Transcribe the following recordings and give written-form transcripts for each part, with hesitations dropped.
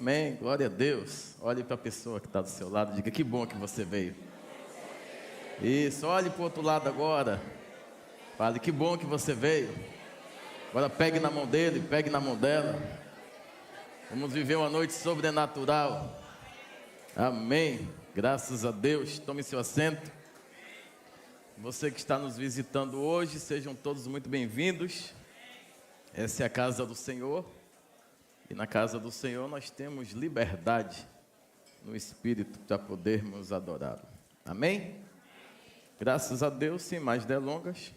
Amém, glória a Deus. Olhe para a pessoa que está do seu lado, diga: que bom que você veio. Isso, olhe para o outro lado agora. Fale: que bom que você veio. Agora pegue na mão dele, pegue na mão dela. Vamos viver uma noite sobrenatural. Amém, graças a Deus. Tome seu assento. Você que está nos visitando hoje, sejam todos muito bem-vindos. Essa é a casa do Senhor. E na casa do Senhor nós temos liberdade no Espírito para podermos adorá-lo. Amém? Graças a Deus, sem mais delongas,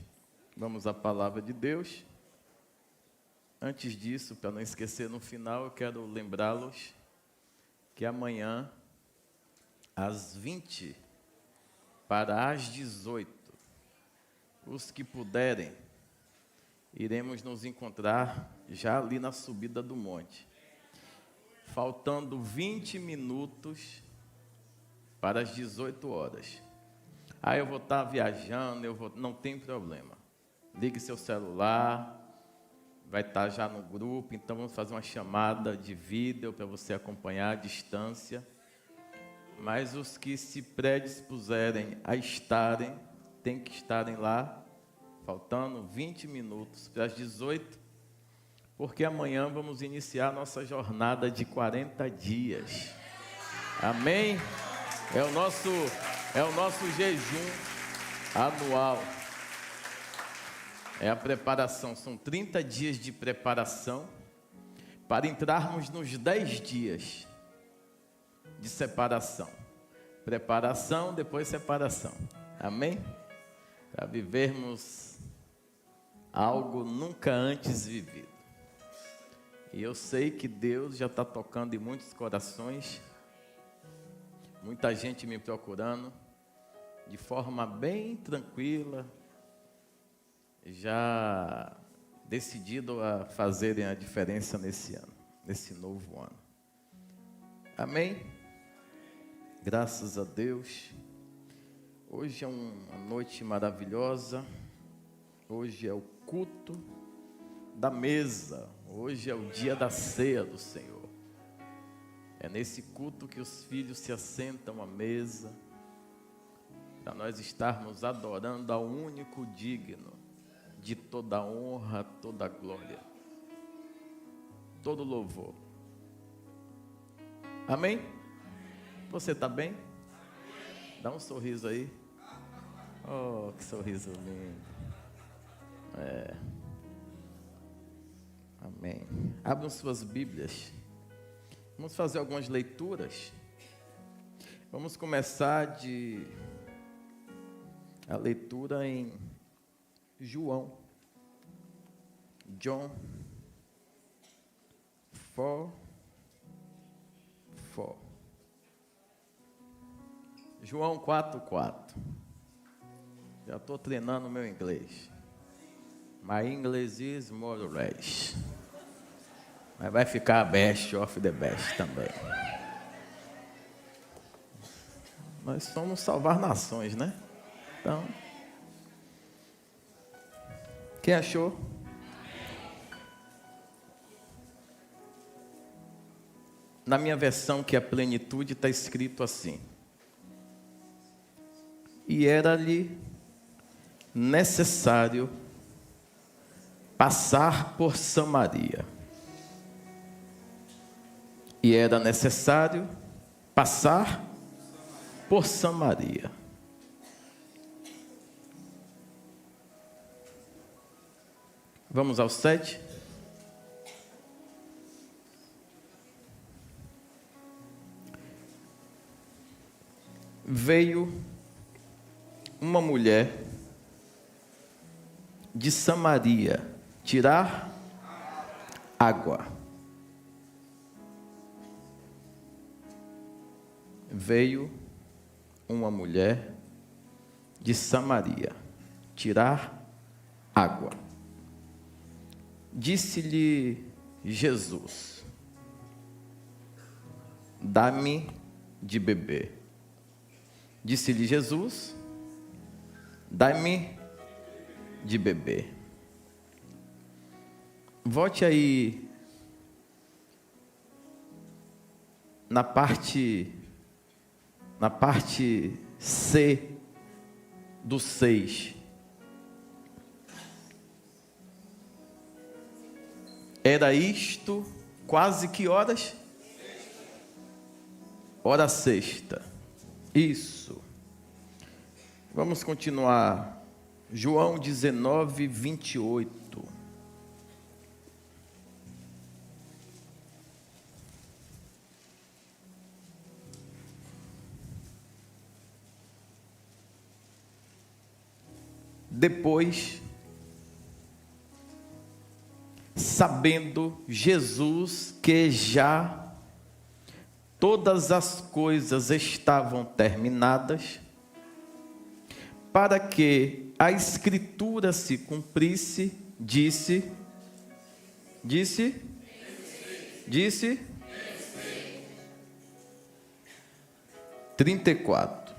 vamos à palavra de Deus. Antes disso, para não esquecer, no final eu quero lembrá-los que amanhã, às 20 para as 18, os que puderem, iremos nos encontrar já ali na subida do monte. Faltando 20 minutos para as 18 horas. Eu vou estar viajando, não tem problema. Ligue seu celular, vai estar já no grupo, então vamos fazer uma chamada de vídeo para você acompanhar à distância. Mas os que se predispuserem a estarem, tem que estarem lá, faltando 20 minutos para as 18, porque amanhã vamos iniciar nossa jornada de 40 dias. Amém? É o nosso jejum anual. É a preparação, são 30 dias de preparação para entrarmos nos 10 dias de separação. Preparação, depois separação. Amém? Para vivermos algo nunca antes vivido. E eu sei que Deus já está tocando em muitos corações, muita gente me procurando, de forma bem tranquila, já decidido a fazerem a diferença nesse ano, nesse novo ano. Amém? Graças a Deus. Hoje é uma noite maravilhosa. Hoje é o culto da mesa. Hoje é o dia da ceia do Senhor. É nesse culto que os filhos se assentam à mesa, para nós estarmos adorando ao único digno de toda honra, toda glória, todo louvor. Amém? Você está bem? Dá um sorriso aí. Oh, que sorriso lindo. Amém. Abram suas Bíblias. Vamos fazer algumas leituras. Vamos começar a leitura em João. John 4. João 4:4. Já estou treinando o meu inglês. My English is more or less. Mas vai ficar best of the best também. Nós somos salvar nações, né? Então, quem achou? Na minha versão, que é a plenitude, está escrito assim: e era-lhe necessário passar por Samaria. E era necessário passar por Samaria. Vamos ao 7. Veio uma mulher de Samaria tirar água. Veio uma mulher de Samaria tirar água. Disse-lhe Jesus: dá-me de beber. Disse-lhe Jesus: dá-me de beber. Volte aí na parte C do 6. Era isto quase que horas? Hora sexta. Isso. Vamos continuar. João 19, 28. Depois, sabendo Jesus que já todas as coisas estavam terminadas, para que a Escritura se cumprisse, disse 34.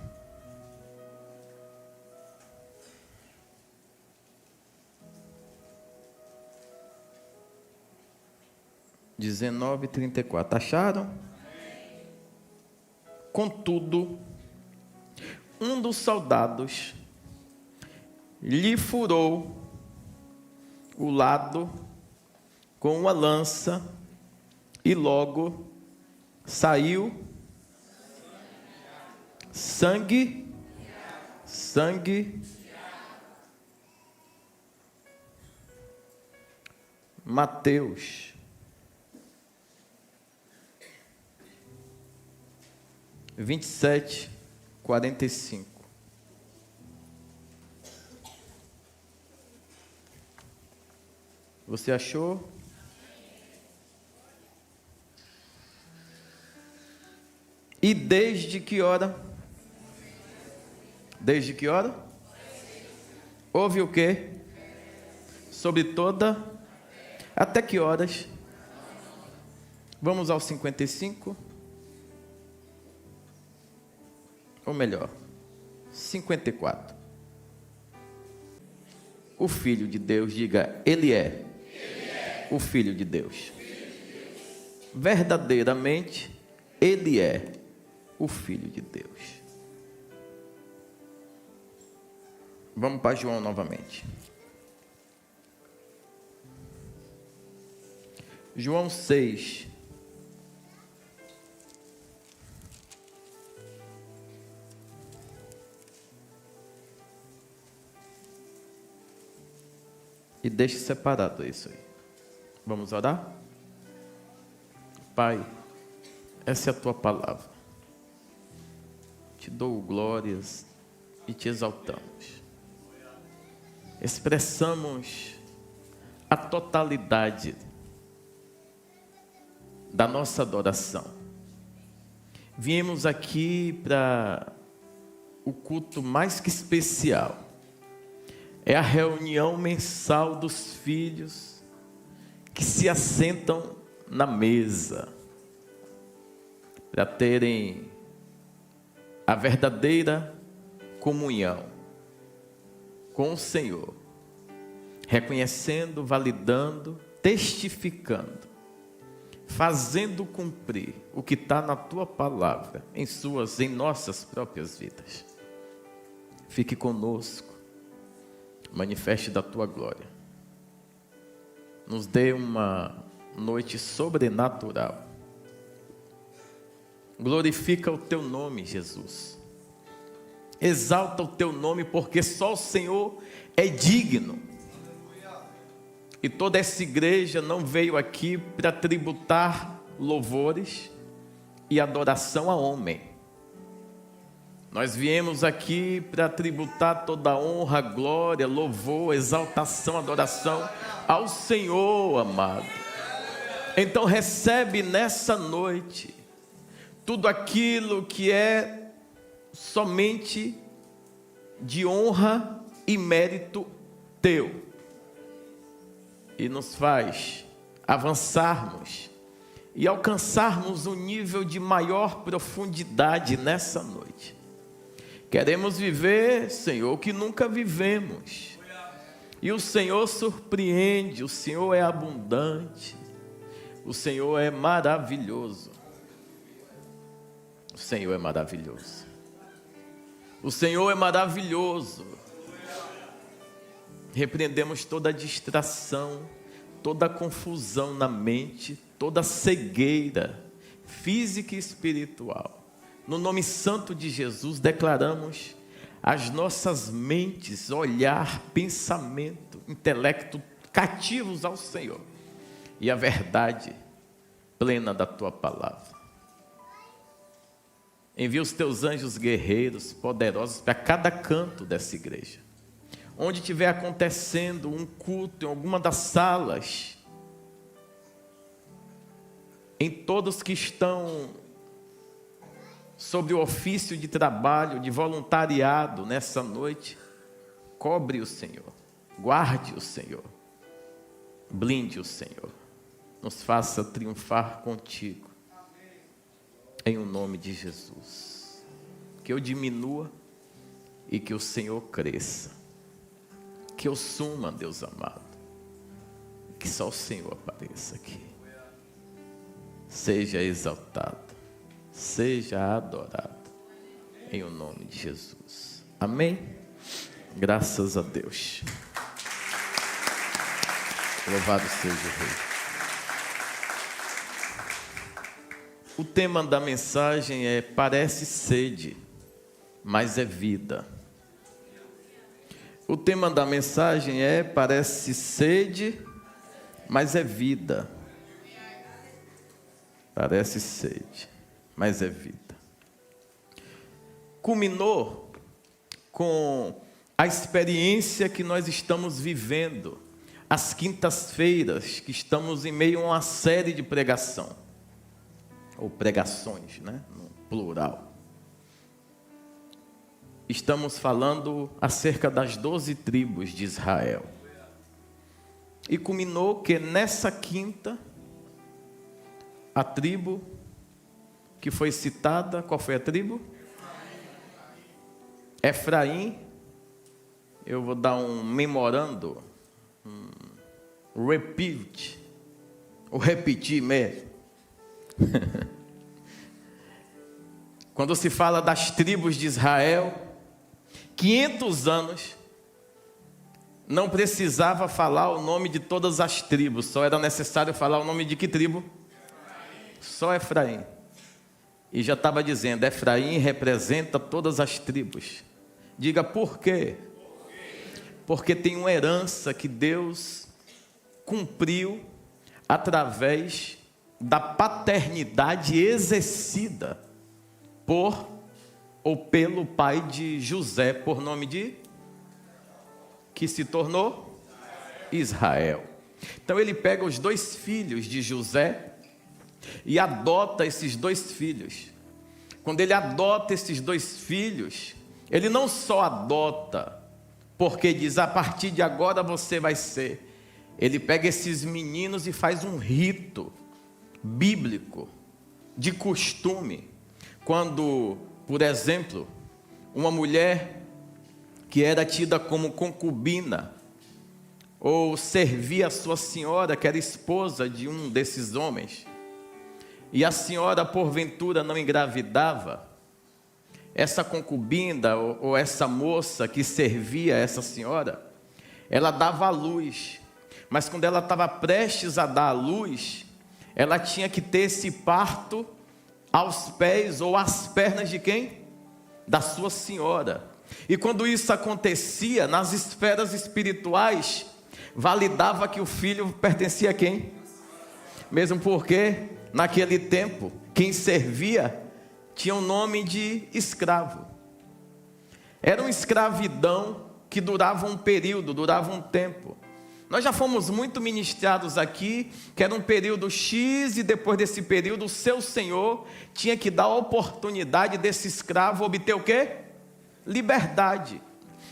Dezenove, 34. Acharam? Contudo, um dos soldados lhe furou o lado com uma lança e logo saiu sangue. Mateus 27, 45. Você achou? E desde que hora? Desde que hora? Houve o quê? Sobre toda? Até que horas? Vamos ao 55? Ou melhor, 54. O Filho de Deus, diga, Ele é o Filho de Deus. Verdadeiramente, Ele é o Filho de Deus. Vamos para João novamente. João 6. E deixe separado isso aí. Vamos orar? Pai, essa é a tua palavra. Te dou glórias e te exaltamos. Expressamos a totalidade da nossa adoração. Viemos aqui para o culto mais que especial. É a reunião mensal dos filhos que se assentam na mesa para terem a verdadeira comunhão com o Senhor, reconhecendo, validando, testificando, fazendo cumprir o que está na tua palavra em nossas próprias vidas. Fique conosco. Manifeste da tua glória. Nos dê uma noite sobrenatural. Glorifica o teu nome, Jesus. Exalta o teu nome, porque só o Senhor é digno. E toda essa igreja não veio aqui para tributar louvores e adoração a homem. Nós viemos aqui para tributar toda honra, glória, louvor, exaltação, adoração ao Senhor, amado. Então recebe nessa noite tudo aquilo que é somente de honra e mérito teu. E nos faz avançarmos e alcançarmos um nível de maior profundidade nessa noite. Queremos viver, Senhor, o que nunca vivemos. E o Senhor surpreende, o Senhor é abundante, o Senhor é maravilhoso. Senhor é maravilhoso. O Senhor é maravilhoso. Repreendemos toda distração, toda confusão na mente, toda cegueira física e espiritual. No nome santo de Jesus, declaramos as nossas mentes, olhar, pensamento, intelecto cativos ao Senhor e a verdade plena da tua palavra. Envia os teus anjos guerreiros poderosos para cada canto dessa igreja. Onde estiver acontecendo um culto em alguma das salas, em todos que estão sobre o ofício de trabalho, de voluntariado nessa noite, cobre o Senhor, guarde o Senhor, blinde o Senhor, nos faça triunfar contigo, em o nome de Jesus. Que eu diminua e que o Senhor cresça. Que eu suma, Deus amado, que só o Senhor apareça aqui. Seja exaltado, seja adorado, em o nome de Jesus. Amém? Graças a Deus. Louvado seja o Rei. O tema da mensagem é: parece sede, mas é vida. O tema da mensagem é: parece sede, mas é vida. Parece sede, mas é vida. Culminou com a experiência que nós estamos vivendo, às quintas-feiras, que estamos em meio a uma série de pregação, ou pregações, né, no plural. Estamos falando acerca das 12 tribos de Israel. E culminou que nessa quinta, a tribo que foi citada, qual foi a tribo? Efraim. Eu vou dar um memorando, repetir mesmo. Quando se fala das tribos de Israel, 500 anos, não precisava falar o nome de todas as tribos, só era necessário falar o nome de que tribo? Só Efraim. E já estava dizendo: Efraim representa todas as tribos. Diga por quê? Porque tem uma herança que Deus cumpriu através da paternidade exercida por ou pelo pai de José, por nome de, que se tornou Israel. Então ele pega os 2 filhos de José e adota esses 2 filhos. Quando ele adota esses 2 filhos, ele não só adota porque diz: a partir de agora você vai ser. Ele pega esses meninos e faz um rito bíblico, de costume. Quando, por exemplo, uma mulher que era tida como concubina, ou servia a sua senhora, que era esposa de um desses homens, e a senhora porventura não engravidava, essa concubina ou essa moça que servia essa senhora, ela dava à luz. Mas quando ela estava prestes a dar à luz, ela tinha que ter esse parto aos pés ou às pernas de quem? Da sua senhora. E quando isso acontecia, nas esferas espirituais, validava que o filho pertencia a quem? Mesmo porque, naquele tempo, quem servia tinha o nome de escravo. Era uma escravidão que durava um período, durava um tempo. Nós já fomos muito ministrados aqui, que era um período X, e depois desse período, o seu senhor tinha que dar a oportunidade desse escravo obter o quê? Liberdade.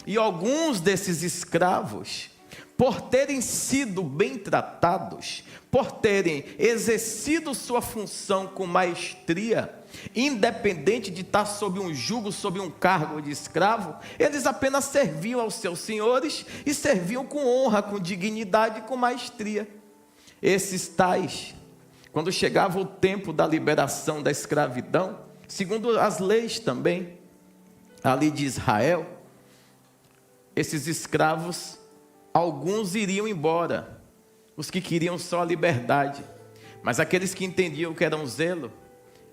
E alguns desses escravos, por terem sido bem tratados, por terem exercido sua função com maestria, independente de estar sob um jugo, sob um cargo de escravo, eles apenas serviam aos seus senhores e serviam com honra, com dignidade e com maestria. Esses tais, quando chegava o tempo da liberação da escravidão, Segundo as leis também, ali de Israel, esses escravos, alguns iriam embora, os que queriam só a liberdade, mas aqueles que entendiam que eram zelo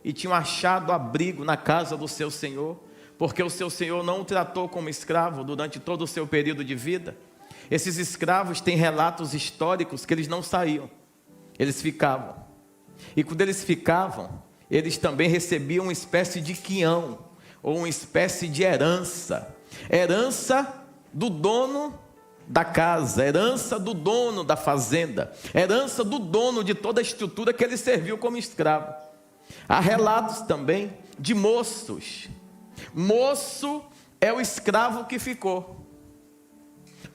e tinham achado abrigo na casa do seu senhor, porque o seu senhor não o tratou como escravo durante todo o seu período de vida. Esses escravos têm relatos históricos que eles não saíam, eles ficavam. E quando eles ficavam, eles também recebiam uma espécie de quião, ou uma espécie de herança. Herança do dono da casa, herança do dono da fazenda, herança do dono de toda a estrutura que ele serviu como escravo. Há relatos também de moços. Moço é o escravo que ficou.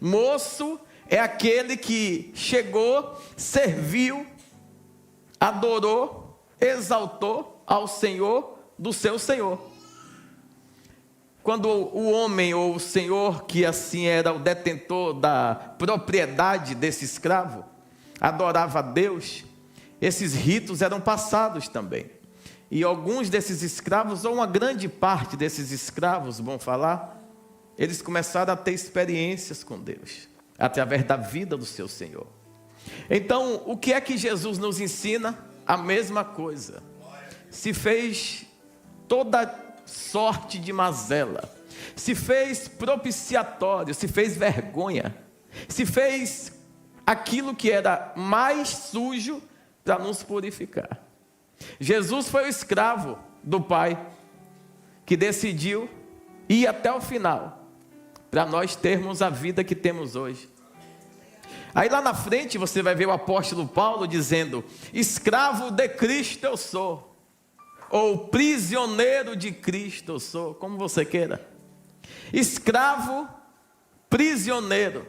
Moço é aquele que chegou, serviu, adorou, exaltou ao Senhor do seu Senhor. Quando o homem ou o senhor, que assim era o detentor da propriedade desse escravo, adorava a Deus, esses ritos eram passados também. E alguns desses escravos, ou uma grande parte desses escravos, vamos falar, eles começaram a ter experiências com Deus, através da vida do seu Senhor. Então, o que é que Jesus nos ensina? A mesma coisa. Se fez toda sorte de mazela, se fez propiciatório, se fez vergonha, se fez aquilo que era mais sujo para nos purificar. Jesus foi o escravo do Pai, que decidiu ir até o final, para nós termos a vida que temos hoje. Aí lá na frente você vai ver o apóstolo Paulo dizendo: escravo de Cristo eu sou, ou prisioneiro de Cristo eu sou, como você queira. Escravo, prisioneiro.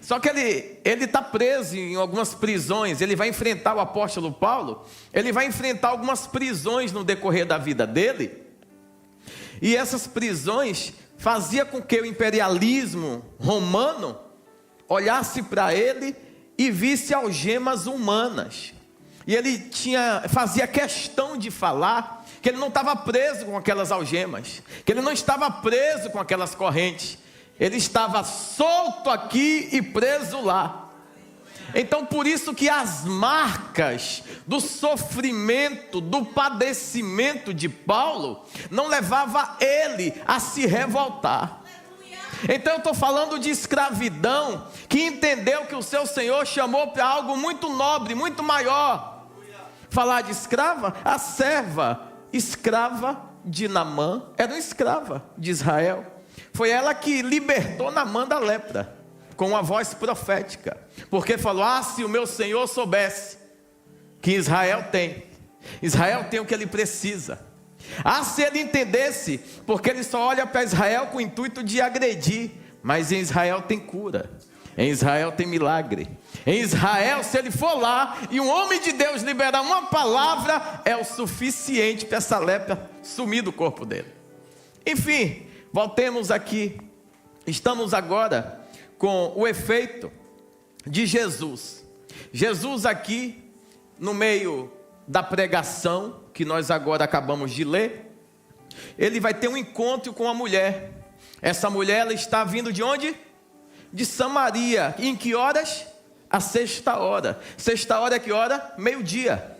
Só que ele está preso em algumas prisões. Ele vai enfrentar o apóstolo Paulo, ele vai enfrentar algumas prisões no decorrer da vida dele. E essas prisões fazia com que o imperialismo romano olhasse para ele e visse algemas humanas. E ele fazia questão de falar que ele não estava preso com aquelas algemas, que ele não estava preso com aquelas correntes, ele estava solto aqui e preso lá. Então por isso que as marcas do sofrimento, do padecimento de Paulo, não levava ele a se revoltar. Então eu estou falando de escravidão, que entendeu que o seu Senhor chamou para algo muito nobre, muito maior. Falar de escrava, a serva escrava de Naamã, era uma escrava de Israel. Foi ela que libertou Naamã da lepra, com uma voz profética, porque falou: se o meu Senhor soubesse que Israel tem o que ele precisa. Se ele entendesse, porque ele só olha para Israel com o intuito de agredir, mas em Israel tem cura, em Israel tem milagre, em Israel, se ele for lá e um homem de Deus liberar uma palavra, é o suficiente para essa lepra sumir do corpo dele. Enfim, voltemos aqui. Estamos agora com o efeito de Jesus. Jesus aqui, no meio da pregação, que nós agora acabamos de ler, ele vai ter um encontro com a mulher. Essa mulher, ela está vindo de onde? De Samaria. E em que horas? A sexta hora. Sexta hora é que hora? Meio-dia.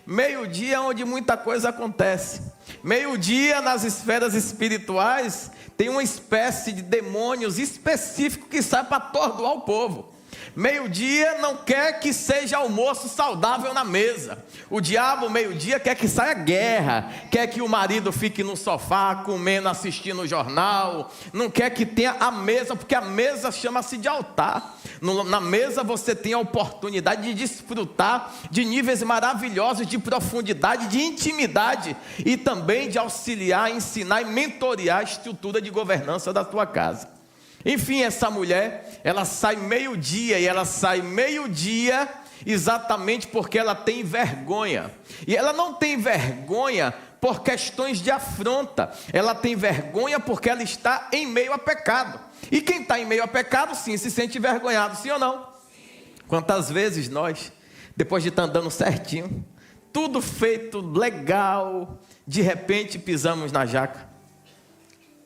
Meio-dia é onde muita coisa acontece. Meio-dia, nas esferas espirituais, tem uma espécie de demônios específico que sai para atordoar o povo. Meio-dia não quer que seja almoço saudável na mesa. O diabo, meio-dia, quer que saia guerra, quer que o marido fique no sofá comendo, assistindo o jornal, não quer que tenha a mesa, porque a mesa chama-se de altar. Na mesa você tem a oportunidade de desfrutar de níveis maravilhosos de profundidade, de intimidade, e também de auxiliar, ensinar e mentorear a estrutura de governança da tua casa. Enfim, essa mulher, ela sai meio-dia, e ela sai meio-dia exatamente porque ela tem vergonha. E ela não tem vergonha por questões de afronta, ela tem vergonha porque ela está em meio a pecado. E quem está em meio a pecado, sim, se sente envergonhado, sim ou não? Sim. Quantas vezes nós, depois de estar andando certinho, tudo feito legal, de repente pisamos na jaca.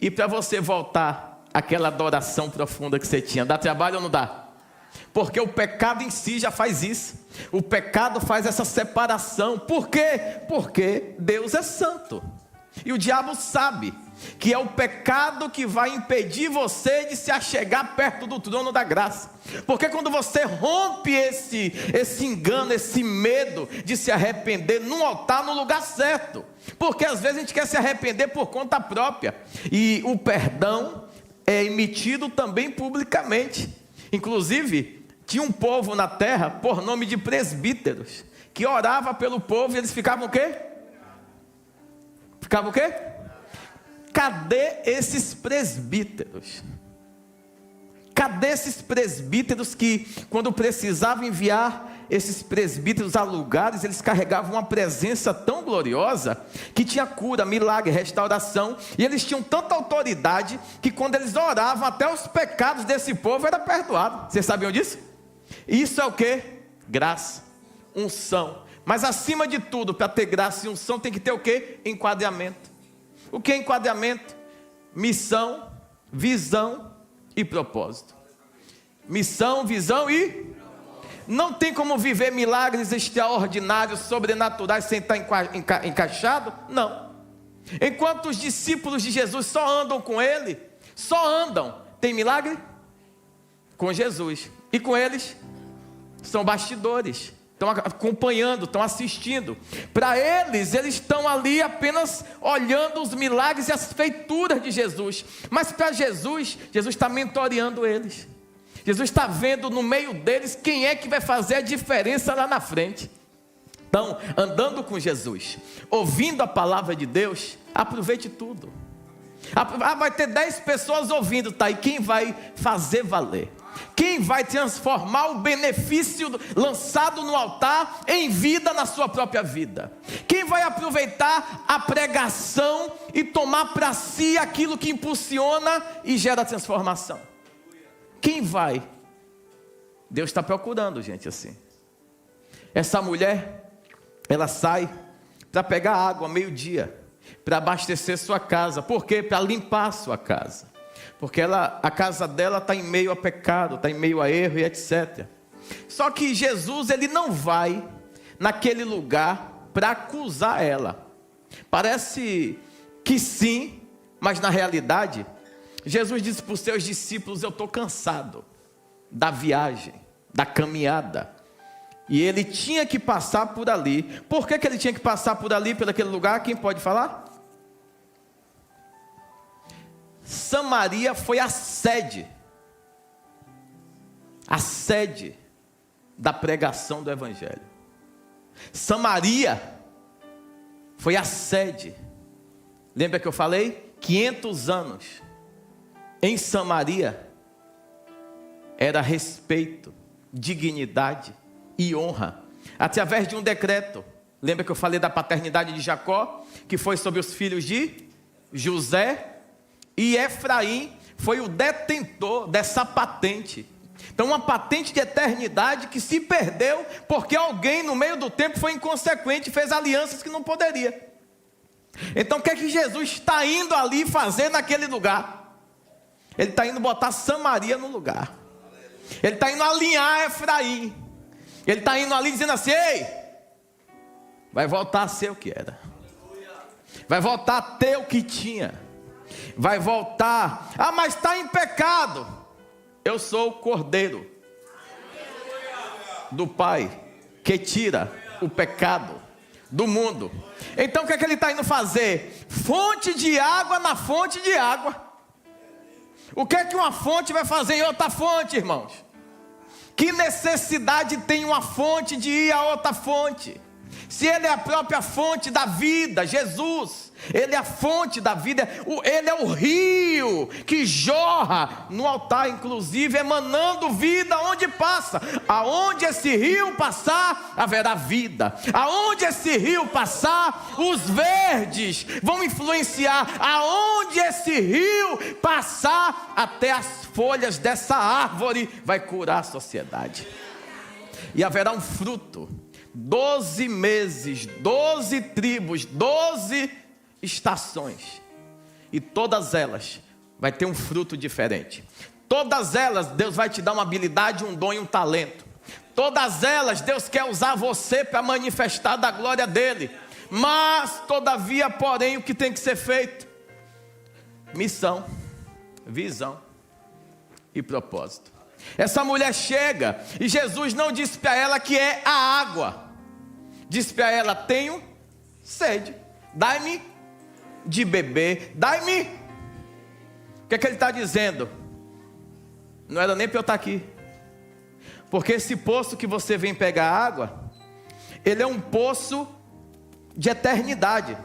E para você voltar àquela adoração profunda que você tinha, dá trabalho ou não dá? Porque o pecado em si já faz isso. O pecado faz essa separação. Por quê? Porque Deus é santo. E o diabo sabe que é o pecado que vai impedir você de se achegar perto do trono da graça. Porque quando você rompe esse engano, esse medo de se arrepender num altar, no lugar certo. Porque às vezes a gente quer se arrepender por conta própria. E o perdão é emitido também publicamente. Inclusive, tinha um povo na terra por nome de presbíteros, que orava pelo povo e eles ficavam o quê? Ficavam o quê? Cadê esses presbíteros? Cadê esses presbíteros que, quando precisavam enviar esses presbíteros a lugares, eles carregavam uma presença tão gloriosa, que tinha cura, milagre, restauração, e eles tinham tanta autoridade, que quando eles oravam, até os pecados desse povo eram perdoados. Vocês sabiam disso? Isso é o que? Graça, unção. Mas acima de tudo, para ter graça e unção, tem que ter o que? Enquadramento. O que é enquadramento? Missão, visão e propósito. Missão, visão e... Não tem como viver milagres extraordinários, sobrenaturais, sem estar encaixado? Não. Enquanto os discípulos de Jesus só andam com Ele, só andam, tem milagre? Com Jesus. E com eles, são bastidores. Estão acompanhando, estão assistindo. Para eles estão ali apenas olhando os milagres e as feituras de Jesus. Mas para Jesus está mentoreando eles. Jesus está vendo no meio deles quem é que vai fazer a diferença lá na frente. Então, andando com Jesus, ouvindo a palavra de Deus, aproveite tudo. Vai ter 10 pessoas ouvindo, tá? E quem vai fazer valer? Quem vai transformar o benefício lançado no altar em vida na sua própria vida? Quem vai aproveitar a pregação e tomar para si aquilo que impulsiona e gera transformação? Quem vai? Deus está procurando gente assim. Essa mulher, ela sai para pegar água meio-dia, para abastecer sua casa. Por quê? Para limpar a sua casa. Porque a casa dela está em meio a pecado, está em meio a erro e etc. Só que Jesus, ele não vai naquele lugar para acusar ela. Parece que sim, mas na realidade, Jesus disse para os seus discípulos: eu estou cansado da viagem, da caminhada. E ele tinha que passar por ali. Por que ele tinha que passar por ali, por aquele lugar? Quem pode falar? Samaria foi a sede da pregação do Evangelho. Samaria foi a sede. Lembra que eu falei? 500 anos em Samaria era respeito, dignidade e honra, através de um decreto. Lembra que eu falei da paternidade de Jacó, que foi sobre os filhos de José? E Efraim foi o detentor dessa patente. Então, uma patente de eternidade que se perdeu porque alguém no meio do tempo foi inconsequente e fez alianças que não poderia. Então, o que é que Jesus está indo ali fazer naquele lugar? Ele está indo botar Samaria no lugar. Ele está indo alinhar Efraim. Ele está indo ali dizendo assim: ei, vai voltar a ser o que era. Vai voltar a ter o que tinha. Vai voltar. Ah, mas está em pecado. Eu sou o Cordeiro do Pai, que tira o pecado do mundo. Então o que é que ele está indo fazer? Fonte de água na fonte de água. O que é que uma fonte vai fazer em outra fonte, irmãos? Que necessidade tem uma fonte de ir a outra fonte? Se ele é a própria fonte da vida, Jesus, ele é a fonte da vida, ele é o rio que jorra no altar, inclusive, emanando vida onde passa. Aonde esse rio passar, haverá vida. Aonde esse rio passar, os verdes vão influenciar. Aonde esse rio passar, até as folhas dessa árvore vai curar a sociedade. E haverá um fruto. 12 meses, 12 tribos, 12 estações. E todas elas vai ter um fruto diferente. Todas elas, Deus vai te dar uma habilidade, um dom e um talento. Todas elas, Deus quer usar você para manifestar da glória dele. Mas, todavia, porém, o que tem que ser feito? Missão, visão e propósito. Essa mulher chega e Jesus não disse para ela que é a água. Disse para ela: tenho sede, dai-me de beber, dai-me. O que é que ele está dizendo? Não era nem para eu estar aqui. Porque esse poço que você vem pegar água, ele é um poço de eternidade.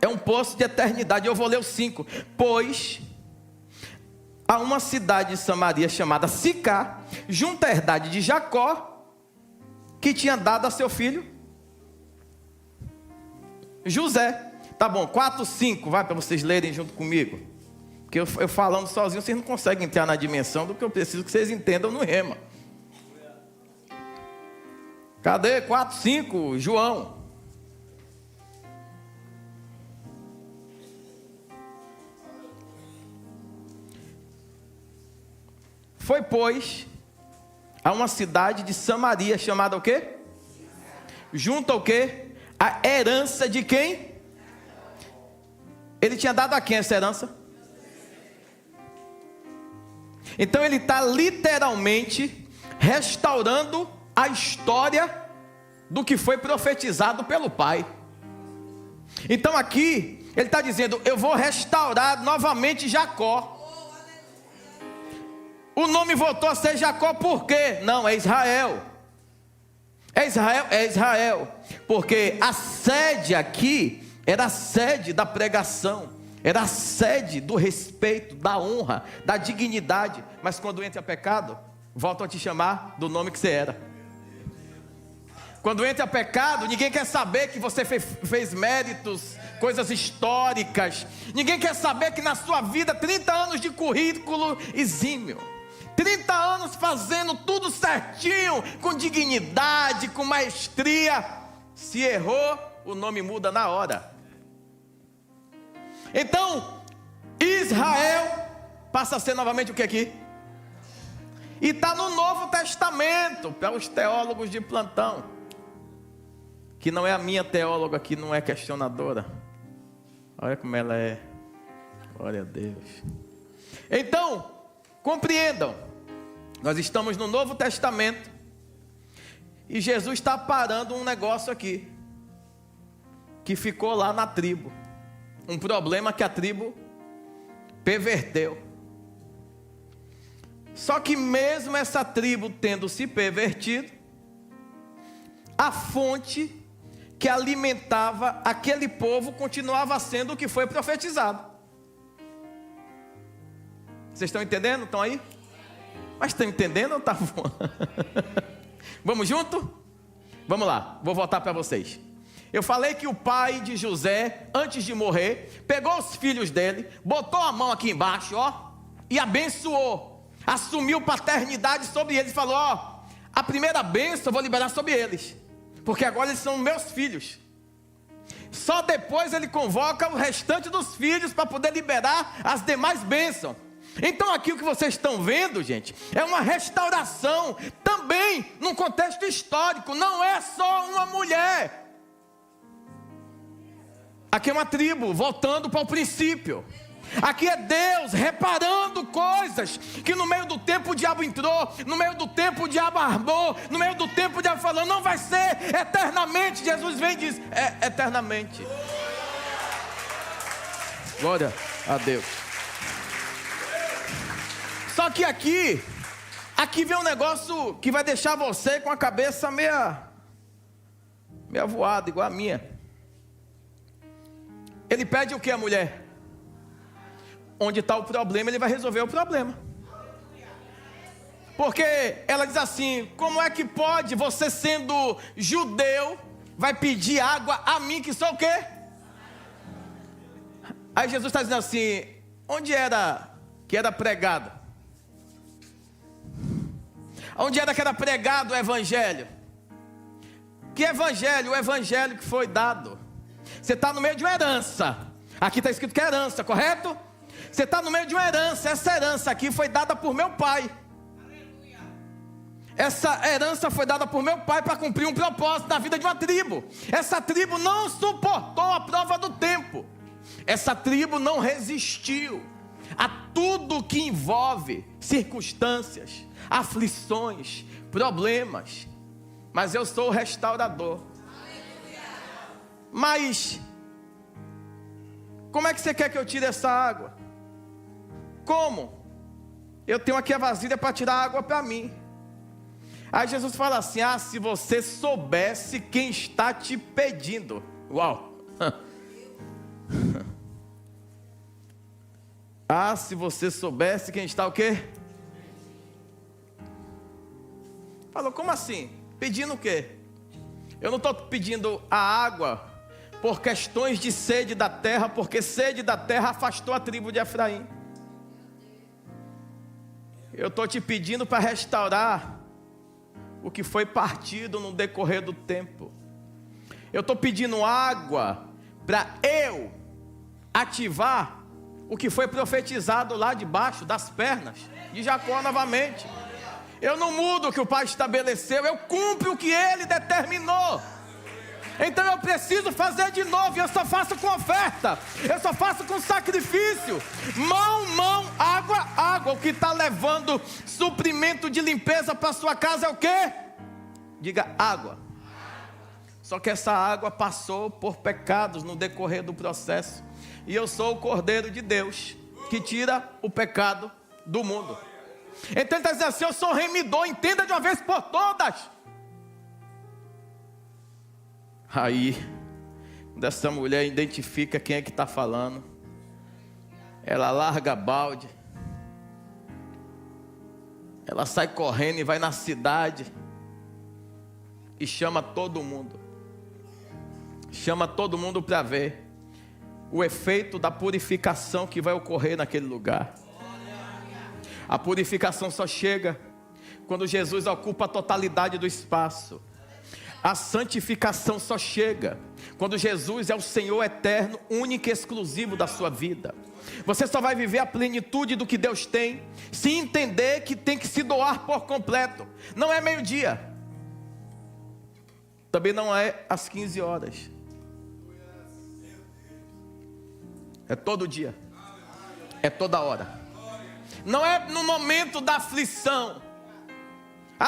É um poço de eternidade. Eu vou ler o 5. Pois há uma cidade de Samaria chamada Sicar, junto à herdade de Jacó, que tinha dado a seu filho José. Tá bom, 4, 5, vai para vocês lerem junto comigo. Porque eu falando sozinho, vocês não conseguem entrar na dimensão do que eu preciso que vocês entendam no rema. Cadê? 4, 5, João. Foi, pois, a uma cidade de Samaria chamada o quê? Junto ao quê? A herança de quem? Ele tinha dado a quem essa herança? Então ele está literalmente restaurando a história do que foi profetizado pelo Pai. Então aqui ele está dizendo: eu vou restaurar novamente Jacó. O nome voltou a ser Jacó por quê? Não, é Israel. É Israel, é Israel. Porque a sede aqui era a sede da pregação, era a sede do respeito, da honra, da dignidade. Mas quando entra pecado, voltam a te chamar do nome que você era. Quando entra pecado, ninguém quer saber que você fez méritos, coisas históricas. Ninguém quer saber que na sua vida 30 anos de currículo exímio, 30 anos fazendo tudo certinho, com dignidade, com maestria. Se errou, o nome muda na hora. Então, Israel passa a ser novamente o que aqui? E está no Novo Testamento, para os teólogos de plantão. Que não é a minha teóloga aqui, não é questionadora. Olha como ela é. Glória a Deus. Então, compreendam. Nós estamos no Novo Testamento. E Jesus está parando um negócio aqui. Que ficou lá na tribo. Um problema que a tribo perverteu. Só que mesmo essa tribo tendo se pervertido, a fonte que alimentava aquele povo continuava sendo o que foi profetizado. Vocês estão entendendo? Estão aí? Mas estão entendendo ou está voando? Vamos junto? Vamos lá, vou voltar para vocês. Eu falei que o pai de José, antes de morrer, pegou os filhos dele, botou a mão aqui embaixo, ó, e abençoou. Assumiu paternidade sobre eles, falou: ó, a primeira bênção eu vou liberar sobre eles, porque agora eles são meus filhos. Só depois ele convoca o restante dos filhos para poder liberar as demais bênçãos. Então aqui o que vocês estão vendo, gente, é uma restauração, também num contexto histórico. Não é só uma mulher. Aqui é uma tribo voltando para o princípio. Aqui é Deus reparando coisas que no meio do tempo o diabo entrou, no meio do tempo o diabo armou, no meio do tempo o diabo falou: não vai ser eternamente. Jesus vem e diz: é eternamente. Glória a Deus. Só que aqui vem um negócio que vai deixar você com a cabeça meia voada, igual a minha. Ele pede o que a mulher? Onde está o problema, ele vai resolver o problema. Porque ela diz assim: como é que pode, você sendo judeu, vai pedir água a mim que sou o quê? Aí Jesus está dizendo assim: onde era que era pregado? Onde era que era pregado o evangelho? Que evangelho? O evangelho que foi dado. Você está no meio de uma herança. Aqui está escrito que é herança, correto? Você está no meio de uma herança. Essa herança aqui foi dada por meu pai. Essa herança foi dada por meu pai para cumprir um propósito na vida de uma tribo. Essa tribo não suportou a prova do tempo. Essa tribo não resistiu a tudo que envolve circunstâncias, aflições, problemas. Mas eu sou o restaurador. Mas como é que você quer que eu tire essa água? Como? Eu tenho aqui a vasilha para tirar a água para mim. Aí Jesus fala assim: se você soubesse quem está te pedindo. Uau! Se você soubesse quem está o quê? Falou, como assim? Pedindo o quê? Eu não estou pedindo a água por questões de sede da terra, porque sede da terra afastou a tribo de Efraim. Eu estou te pedindo para restaurar o que foi partido no decorrer do tempo. Eu estou pedindo água para eu ativar o que foi profetizado lá debaixo das pernas de Jacó novamente. Eu não mudo o que o Pai estabeleceu, eu cumpro o que Ele determinou. Então eu preciso fazer de novo, e eu só faço com oferta, eu só faço com sacrifício. Mão, água. O que está levando suprimento de limpeza para sua casa é o quê? Diga, água. Só que essa água passou por pecados no decorrer do processo. E eu sou o Cordeiro de Deus, que tira o pecado do mundo. Então ele está dizendo assim: eu sou remidor, entenda de uma vez por todas. Aí, quando essa mulher identifica quem é que está falando, ela larga balde, ela sai correndo e vai na cidade e chama todo mundo. Chama todo mundo para ver o efeito da purificação que vai ocorrer naquele lugar. A purificação só chega quando Jesus ocupa a totalidade do espaço. A santificação só chega quando Jesus é o Senhor eterno, único e exclusivo da sua vida. Você só vai viver a plenitude do que Deus tem se entender que tem que se doar por completo. Não é meio-dia, também não é às 15 horas. É todo dia, é toda hora. Não é no momento da aflição.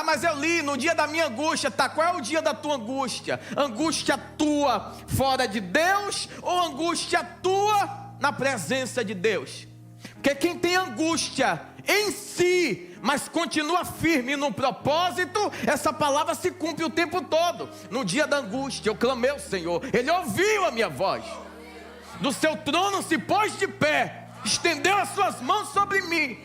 Mas eu li no dia da minha angústia. Qual é o dia da tua angústia? Angústia tua fora de Deus ou angústia tua na presença de Deus? Porque quem tem angústia em si, mas continua firme no propósito, essa palavra se cumpre o tempo todo. No dia da angústia eu clamei ao Senhor, Ele ouviu a minha voz. Do seu trono se pôs de pé, estendeu as suas mãos sobre mim.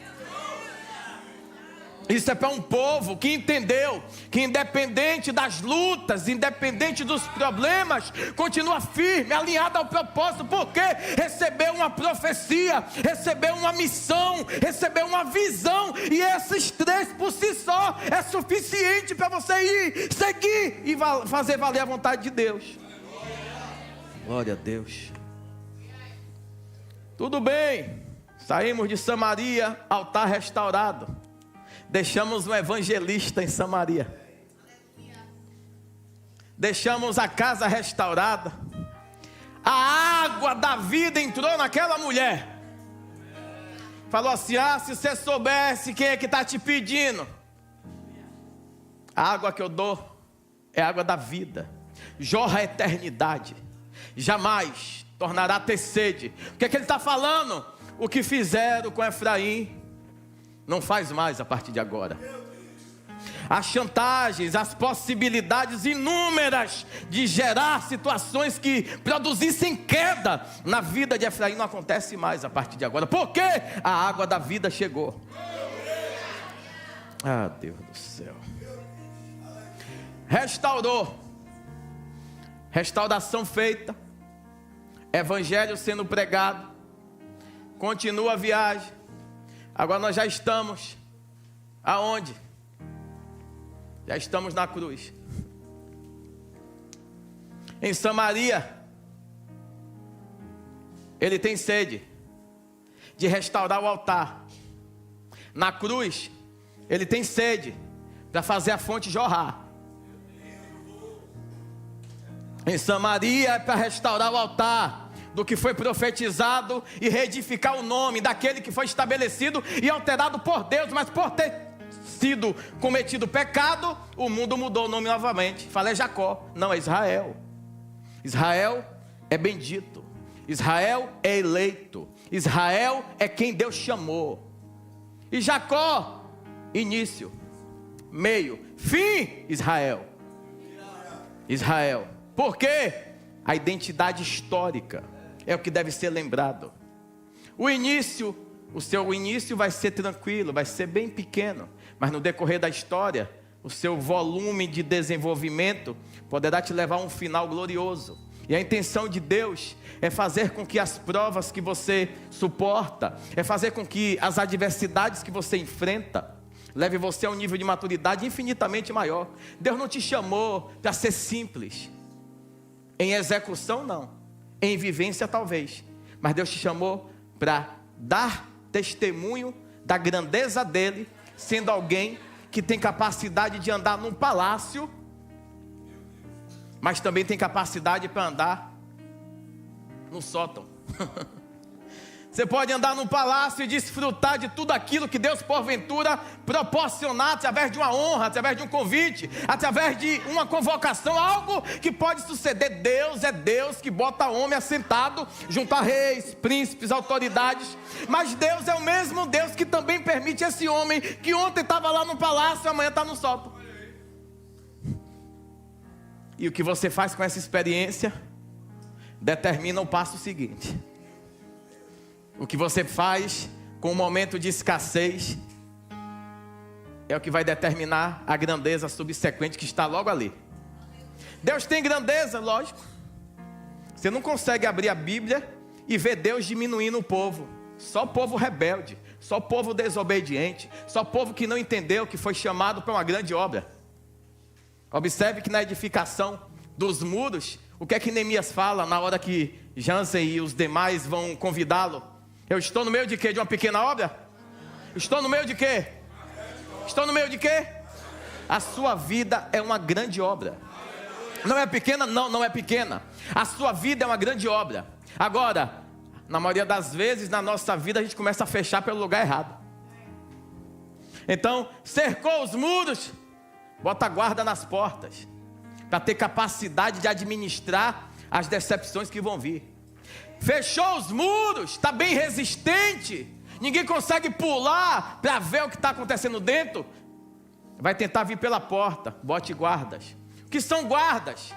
Isso é para um povo que entendeu que independente das lutas, independente dos problemas, continua firme, alinhado ao propósito, porque recebeu uma profecia, recebeu uma missão, recebeu uma visão, e esses três por si só é suficiente para você ir, seguir e fazer valer a vontade de Deus. Glória a Deus. Tudo bem, saímos de Samaria, altar restaurado. Deixamos um evangelista em Samaria. Deixamos a casa restaurada. A água da vida entrou naquela mulher. Falou assim: se você soubesse quem é que está te pedindo. A água que eu dou é a água da vida. Jorra a eternidade. Jamais tornará a ter sede. O que é que ele está falando? O que fizeram com Efraim não faz mais a partir de agora. As chantagens, as possibilidades inúmeras de gerar situações que produzissem queda na vida de Efraim não acontece mais a partir de agora. Porque a água da vida chegou. Deus do céu. Restaurou. Restauração feita. Evangelho sendo pregado. Continua a viagem. Agora nós já estamos aonde? Já estamos na cruz. Em Samaria, Ele tem sede de restaurar o altar. Na cruz, ele tem sede para fazer a fonte jorrar. Em Samaria é para restaurar o altar do que foi profetizado e reedificar o nome daquele que foi estabelecido e alterado por Deus, mas por ter sido cometido pecado, o mundo mudou o nome novamente. Falei Jacó, não, é Israel. Israel é bendito, Israel é eleito, Israel é quem Deus chamou. E Jacó, início, meio, fim, Israel. Israel. Por quê? A identidade histórica é o que deve ser lembrado. O seu início vai ser tranquilo, vai ser bem pequeno, mas no decorrer da história, o seu volume de desenvolvimento poderá te levar a um final glorioso. E a intenção de Deus é fazer com que as provas que você suporta, é fazer com que as adversidades que você enfrenta, leve você a um nível de maturidade infinitamente maior. Deus não te chamou para ser simples. Em execução não, em vivência talvez. Mas Deus te chamou para dar testemunho da grandeza dEle, sendo alguém que tem capacidade de andar num palácio, mas também tem capacidade para andar no sótão. Você pode andar no palácio e desfrutar de tudo aquilo que Deus porventura proporcionar através de uma honra, através de um convite, através de uma convocação, algo que pode suceder. Deus é Deus que bota homem assentado junto a reis, príncipes, autoridades. Mas Deus é o mesmo Deus que também permite esse homem que ontem estava lá no palácio e amanhã está no sótão. E o que você faz com essa experiência determina o passo seguinte. O que você faz com o momento de escassez é o que vai determinar a grandeza subsequente que está logo ali. Deus tem grandeza, lógico. Você não consegue abrir a Bíblia e ver Deus diminuindo o povo. Só povo rebelde, só povo desobediente, só povo que não entendeu que foi chamado para uma grande obra. Observe que na edificação dos muros, o que é que Neemias fala na hora que Jansen e os demais vão convidá-lo? Eu estou no meio de quê? De uma pequena obra? Estou no meio de quê? Estou no meio de quê? A sua vida é uma grande obra. Não é pequena? Não, não é pequena. A sua vida é uma grande obra. Agora, na maioria das vezes na nossa vida a gente começa a fechar pelo lugar errado. Então, cercou os muros, bota guarda nas portas, para ter capacidade de administrar as decepções que vão vir. Fechou os muros, está bem resistente, ninguém consegue pular para ver o que está acontecendo dentro. Vai tentar vir pela porta, bote guardas. O que são guardas?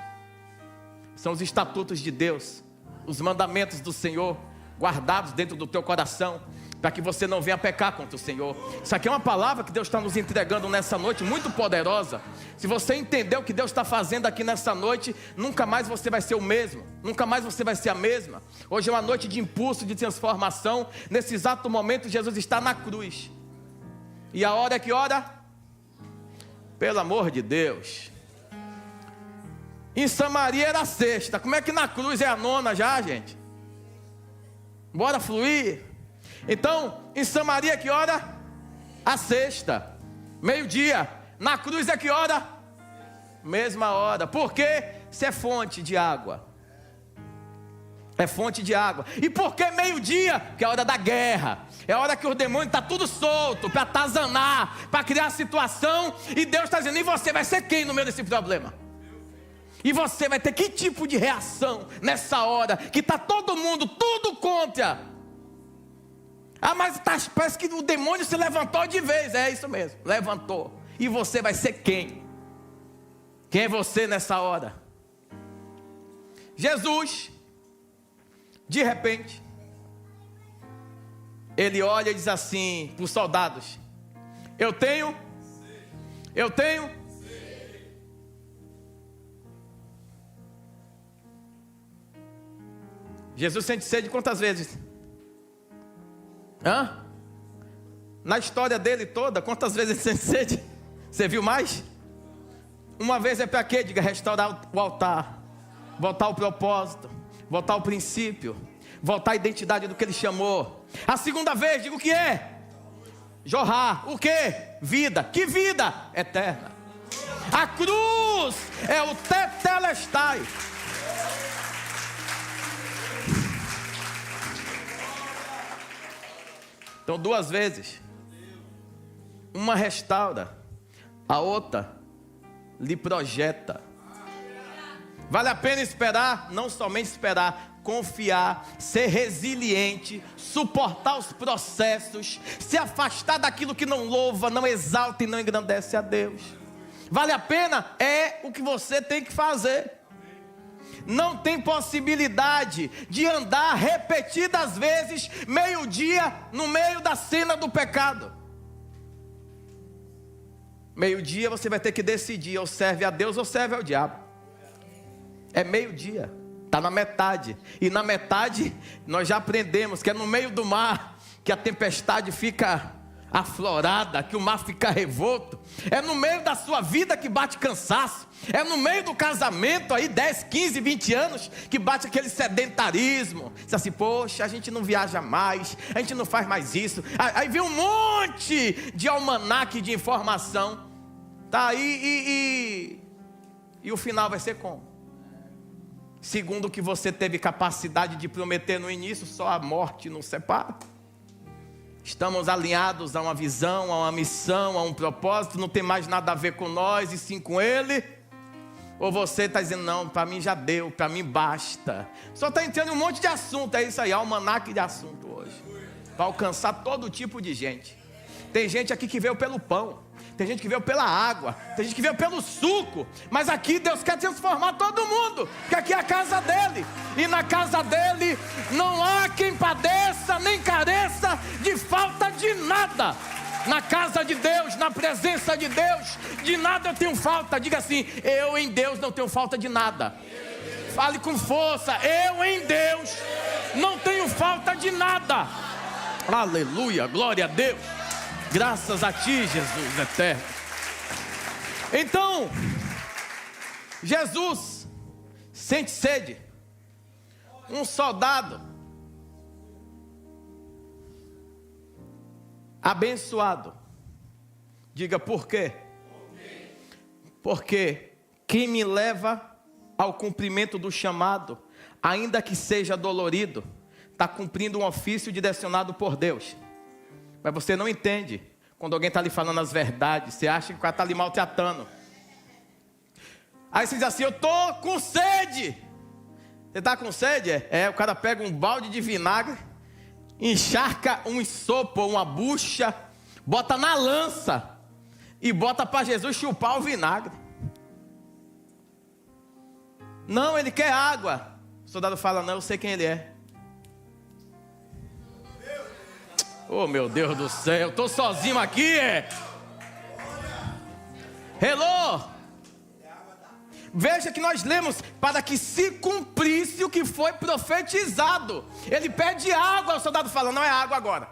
São os estatutos de Deus, os mandamentos do Senhor, guardados dentro do teu coração, para que você não venha pecar contra o Senhor. Isso aqui é uma palavra que Deus está nos entregando nessa noite, muito poderosa. Se você entender o que Deus está fazendo aqui nessa noite, nunca mais você vai ser o mesmo, nunca mais você vai ser a mesma. Hoje é uma noite de impulso, de transformação. Nesse exato momento Jesus está na cruz. E a hora é que hora? Pelo amor de Deus. Em Samaria era a sexta, como é que na cruz é a nona já, gente? Bora fluir. Então, em Samaria que hora? A sexta, meio-dia. Na cruz é que hora? Mesma hora. Por quê? Isso é fonte de água. É fonte de água. E por que meio-dia? Porque é a hora da guerra. É a hora que o demônio está tudo solto, para atazanar, para criar situação. E Deus está dizendo, e você vai ser quem no meio desse problema? E você vai ter que tipo de reação nessa hora que está todo mundo, tudo contra? Ah, mas parece que o demônio se levantou de vez. É isso mesmo, levantou. E você vai ser quem? Quem é você nessa hora? Jesus, de repente, ele olha e diz assim para os soldados: Eu tenho. Jesus sente sede quantas vezes? Na história dele toda, quantas vezes ele sente sede? Você viu mais? Uma vez é para quê? Diga, restaurar o altar, voltar ao propósito, voltar ao princípio. Voltar à identidade do que Ele chamou. A segunda vez, diga o que é? Jorrar. O que? Vida. Que vida? Eterna. A cruz é o tetelestai. Então, duas vezes. Uma restaura, a outra lhe projeta. Vale a pena esperar? Não somente esperar, confiar, ser resiliente, suportar os processos, se afastar daquilo que não louva, não exalta e não engrandece a Deus. Vale a pena? É o que você tem que fazer. Não tem possibilidade de andar repetidas vezes, meio-dia, no meio da cena do pecado. Meio-dia você vai ter que decidir, ou serve a Deus ou serve ao diabo. É meio-dia, está na metade. E na metade nós já aprendemos que é no meio do mar que a tempestade fica aflorada, que o mar fica revolto. É no meio da sua vida que bate cansaço. É no meio do casamento aí, 10, 15, 20 anos, que bate aquele sedentarismo. Diz assim, poxa, a gente não viaja mais, a gente não faz mais isso. Aí vem um monte de almanaque de informação. Tá aí e o final vai ser como? Segundo o que você teve capacidade de prometer no início, só a morte nos separa. Estamos alinhados a uma visão, a uma missão, a um propósito, não tem mais nada a ver com nós e sim com Ele? Ou você está dizendo, não, para mim já deu, para mim basta. Só está entrando um monte de assunto, é isso aí, almanaque de assunto hoje. Para alcançar todo tipo de gente. Tem gente aqui que veio pelo pão. Tem gente que veio pela água, tem gente que veio pelo suco. Mas aqui Deus quer transformar todo mundo, porque aqui é a casa dele. E na casa dele não há quem padeça nem careça de falta de nada. Na casa de Deus, na presença de Deus, de nada eu tenho falta. Diga assim, eu em Deus não tenho falta de nada. Fale com força, eu em Deus não tenho falta de nada. Aleluia, glória a Deus. Graças a ti, Jesus eterno. Então, Jesus sente sede. Um soldado abençoado. Diga por quê? Porque quem me leva ao cumprimento do chamado, ainda que seja dolorido, está cumprindo um ofício direcionado por Deus. Mas você não entende quando alguém está lhe falando as verdades. Você acha que o cara está lhe maltratando. Aí você diz assim, eu estou com sede. Você está com sede? O cara pega um balde de vinagre, encharca um sopo, uma bucha, bota na lança e bota para Jesus chupar o vinagre. Não, ele quer água. O soldado fala, não, eu sei quem ele é. Oh, meu Deus do céu, eu estou sozinho aqui, Hello? Veja que nós lemos, para que se cumprisse o que foi profetizado. Ele pede água, o soldado fala, não é água agora.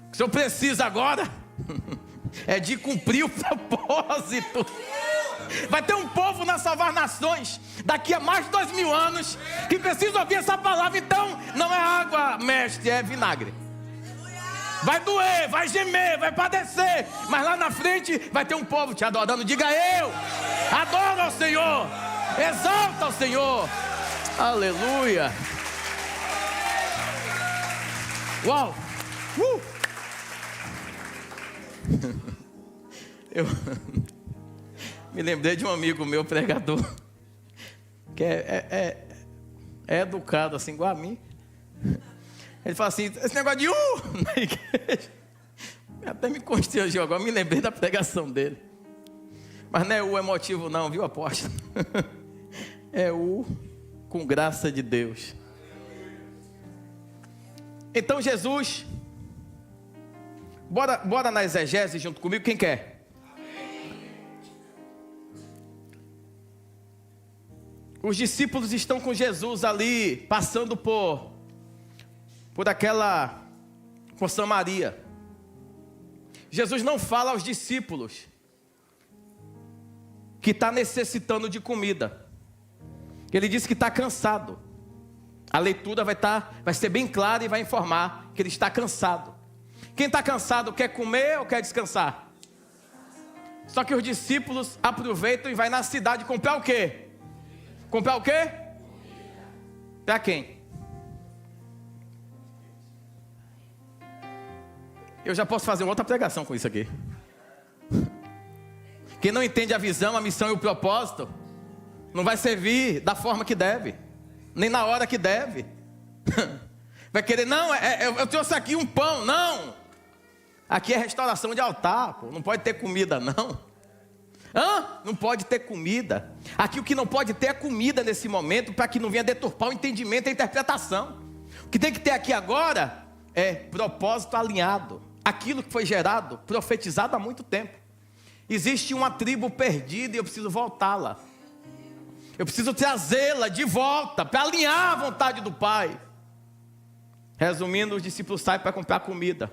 O que o senhor precisa agora é de cumprir o propósito. Vai ter um povo na Salvar Nações daqui a mais de 2000 anos que precisa ouvir essa palavra. Então não é água, mestre, é vinagre. Vai doer, vai gemer, vai padecer, mas lá na frente vai ter um povo te adorando. Diga eu adoro ao Senhor, exalta ao Senhor. Aleluia. Uau. Eu me lembrei de um amigo meu, pregador, que é educado assim, igual a mim. Ele fala assim, esse negócio de na igreja, até me constrangeu agora, me lembrei da pregação dele. Mas não é o emotivo não, viu, apóstolo? É o com graça de Deus. Então Jesus, bora na exegese junto comigo, quem quer? Os discípulos estão com Jesus ali, passando por Samaria. Jesus não fala aos discípulos que está necessitando de comida. Ele diz que está cansado. A leitura vai ser bem clara e vai informar que ele está cansado. Quem está cansado quer comer ou quer descansar? Só que os discípulos aproveitam e vai na cidade comprar o quê? Comprar o quê? Para quem? Eu já posso fazer outra pregação com isso aqui. Quem não entende a visão, a missão e o propósito, não vai servir da forma que deve, nem na hora que deve. Vai querer, não, eu trouxe aqui um pão. Não, aqui é restauração de altar, pô. Não pode ter comida não. Não pode ter comida. Aqui o que não pode ter é comida nesse momento, para que não venha deturpar o entendimento e a interpretação. O que tem que ter aqui agora é propósito alinhado. Aquilo que foi gerado, profetizado há muito tempo. Existe uma tribo perdida e eu preciso voltá-la. Eu preciso trazê-la de volta para alinhar a vontade do Pai. Resumindo, os discípulos saem para comprar comida.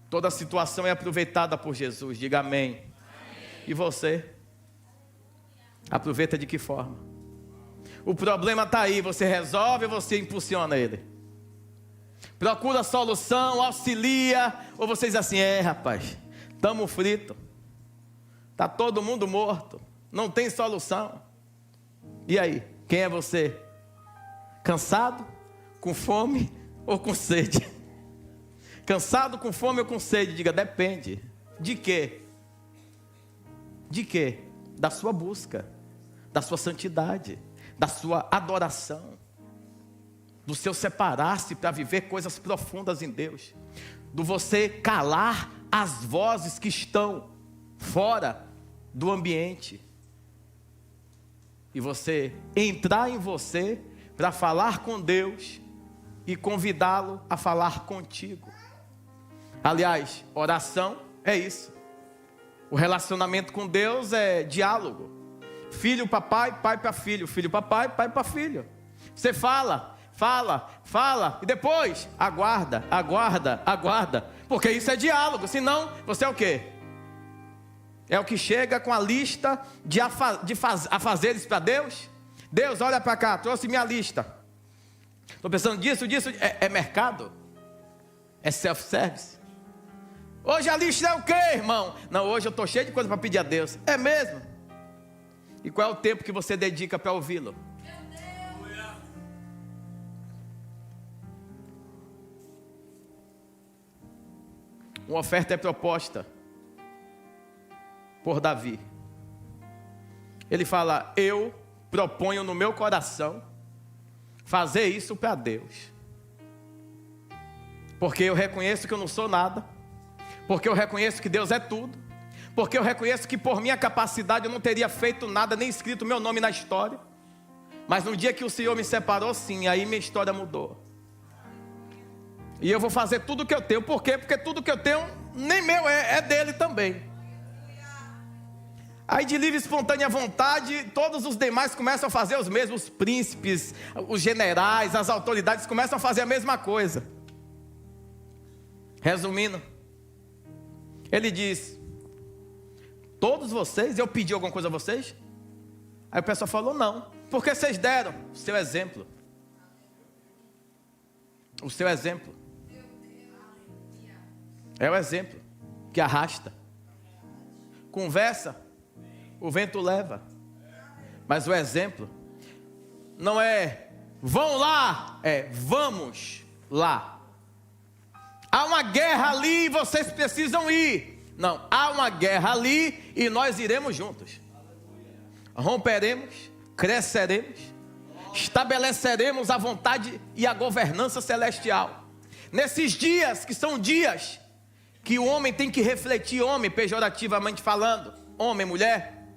Toda a situação é aproveitada por Jesus. Diga amém. Amém. E você? Aproveita de que forma? O problema está aí. Você resolve ou você impulsiona ele? Procura solução, auxilia, ou você diz assim, rapaz, estamos fritos, está todo mundo morto, não tem solução. E aí, quem é você? Cansado, com fome ou com sede? Cansado, com fome ou com sede? Diga, depende. De quê? De quê? Da sua busca, da sua santidade, da sua adoração, do seu separar-se para viver coisas profundas em Deus, do você calar as vozes que estão fora do ambiente, e você entrar em você para falar com Deus e convidá-lo a falar contigo. Aliás, oração é isso. O relacionamento com Deus é diálogo. Filho para pai, pai para filho, filho para pai, pai para filho. Você fala, e depois aguarda, porque isso é diálogo. Senão, você é o quê? É o que chega com a lista de afazeres para Deus. Deus, olha para cá, trouxe minha lista. Estou pensando disso, é mercado? É self-service? Hoje a lista é o quê, irmão? Não, hoje eu estou cheio de coisa para pedir a Deus. É mesmo? E qual é o tempo que você dedica para ouvi-lo? Uma oferta é proposta por Davi. Ele fala, eu proponho no meu coração fazer isso para Deus. Porque eu reconheço que eu não sou nada. Porque eu reconheço que Deus é tudo. Porque eu reconheço que por minha capacidade eu não teria feito nada, nem escrito meu nome na história. Mas no dia que o Senhor me separou, sim, aí minha história mudou. E eu vou fazer tudo o que eu tenho. Por quê? Porque tudo que eu tenho, nem meu é dele também. Aí de livre e espontânea vontade, todos os demais começam a fazer os mesmos. Os príncipes, os generais, as autoridades começam a fazer a mesma coisa. Resumindo, ele diz, todos vocês, eu pedi alguma coisa a vocês? Aí o pessoal falou, não. Porque vocês deram o seu exemplo. O seu exemplo. É o exemplo que arrasta. Conversa, o vento leva. Mas o exemplo não é vão lá, é vamos lá. Há uma guerra ali e vocês precisam ir. Não, há uma guerra ali e nós iremos juntos. Romperemos, cresceremos, estabeleceremos a vontade e a governança celestial. Nesses dias, que são dias que o homem tem que refletir, homem, pejorativamente falando, homem, mulher,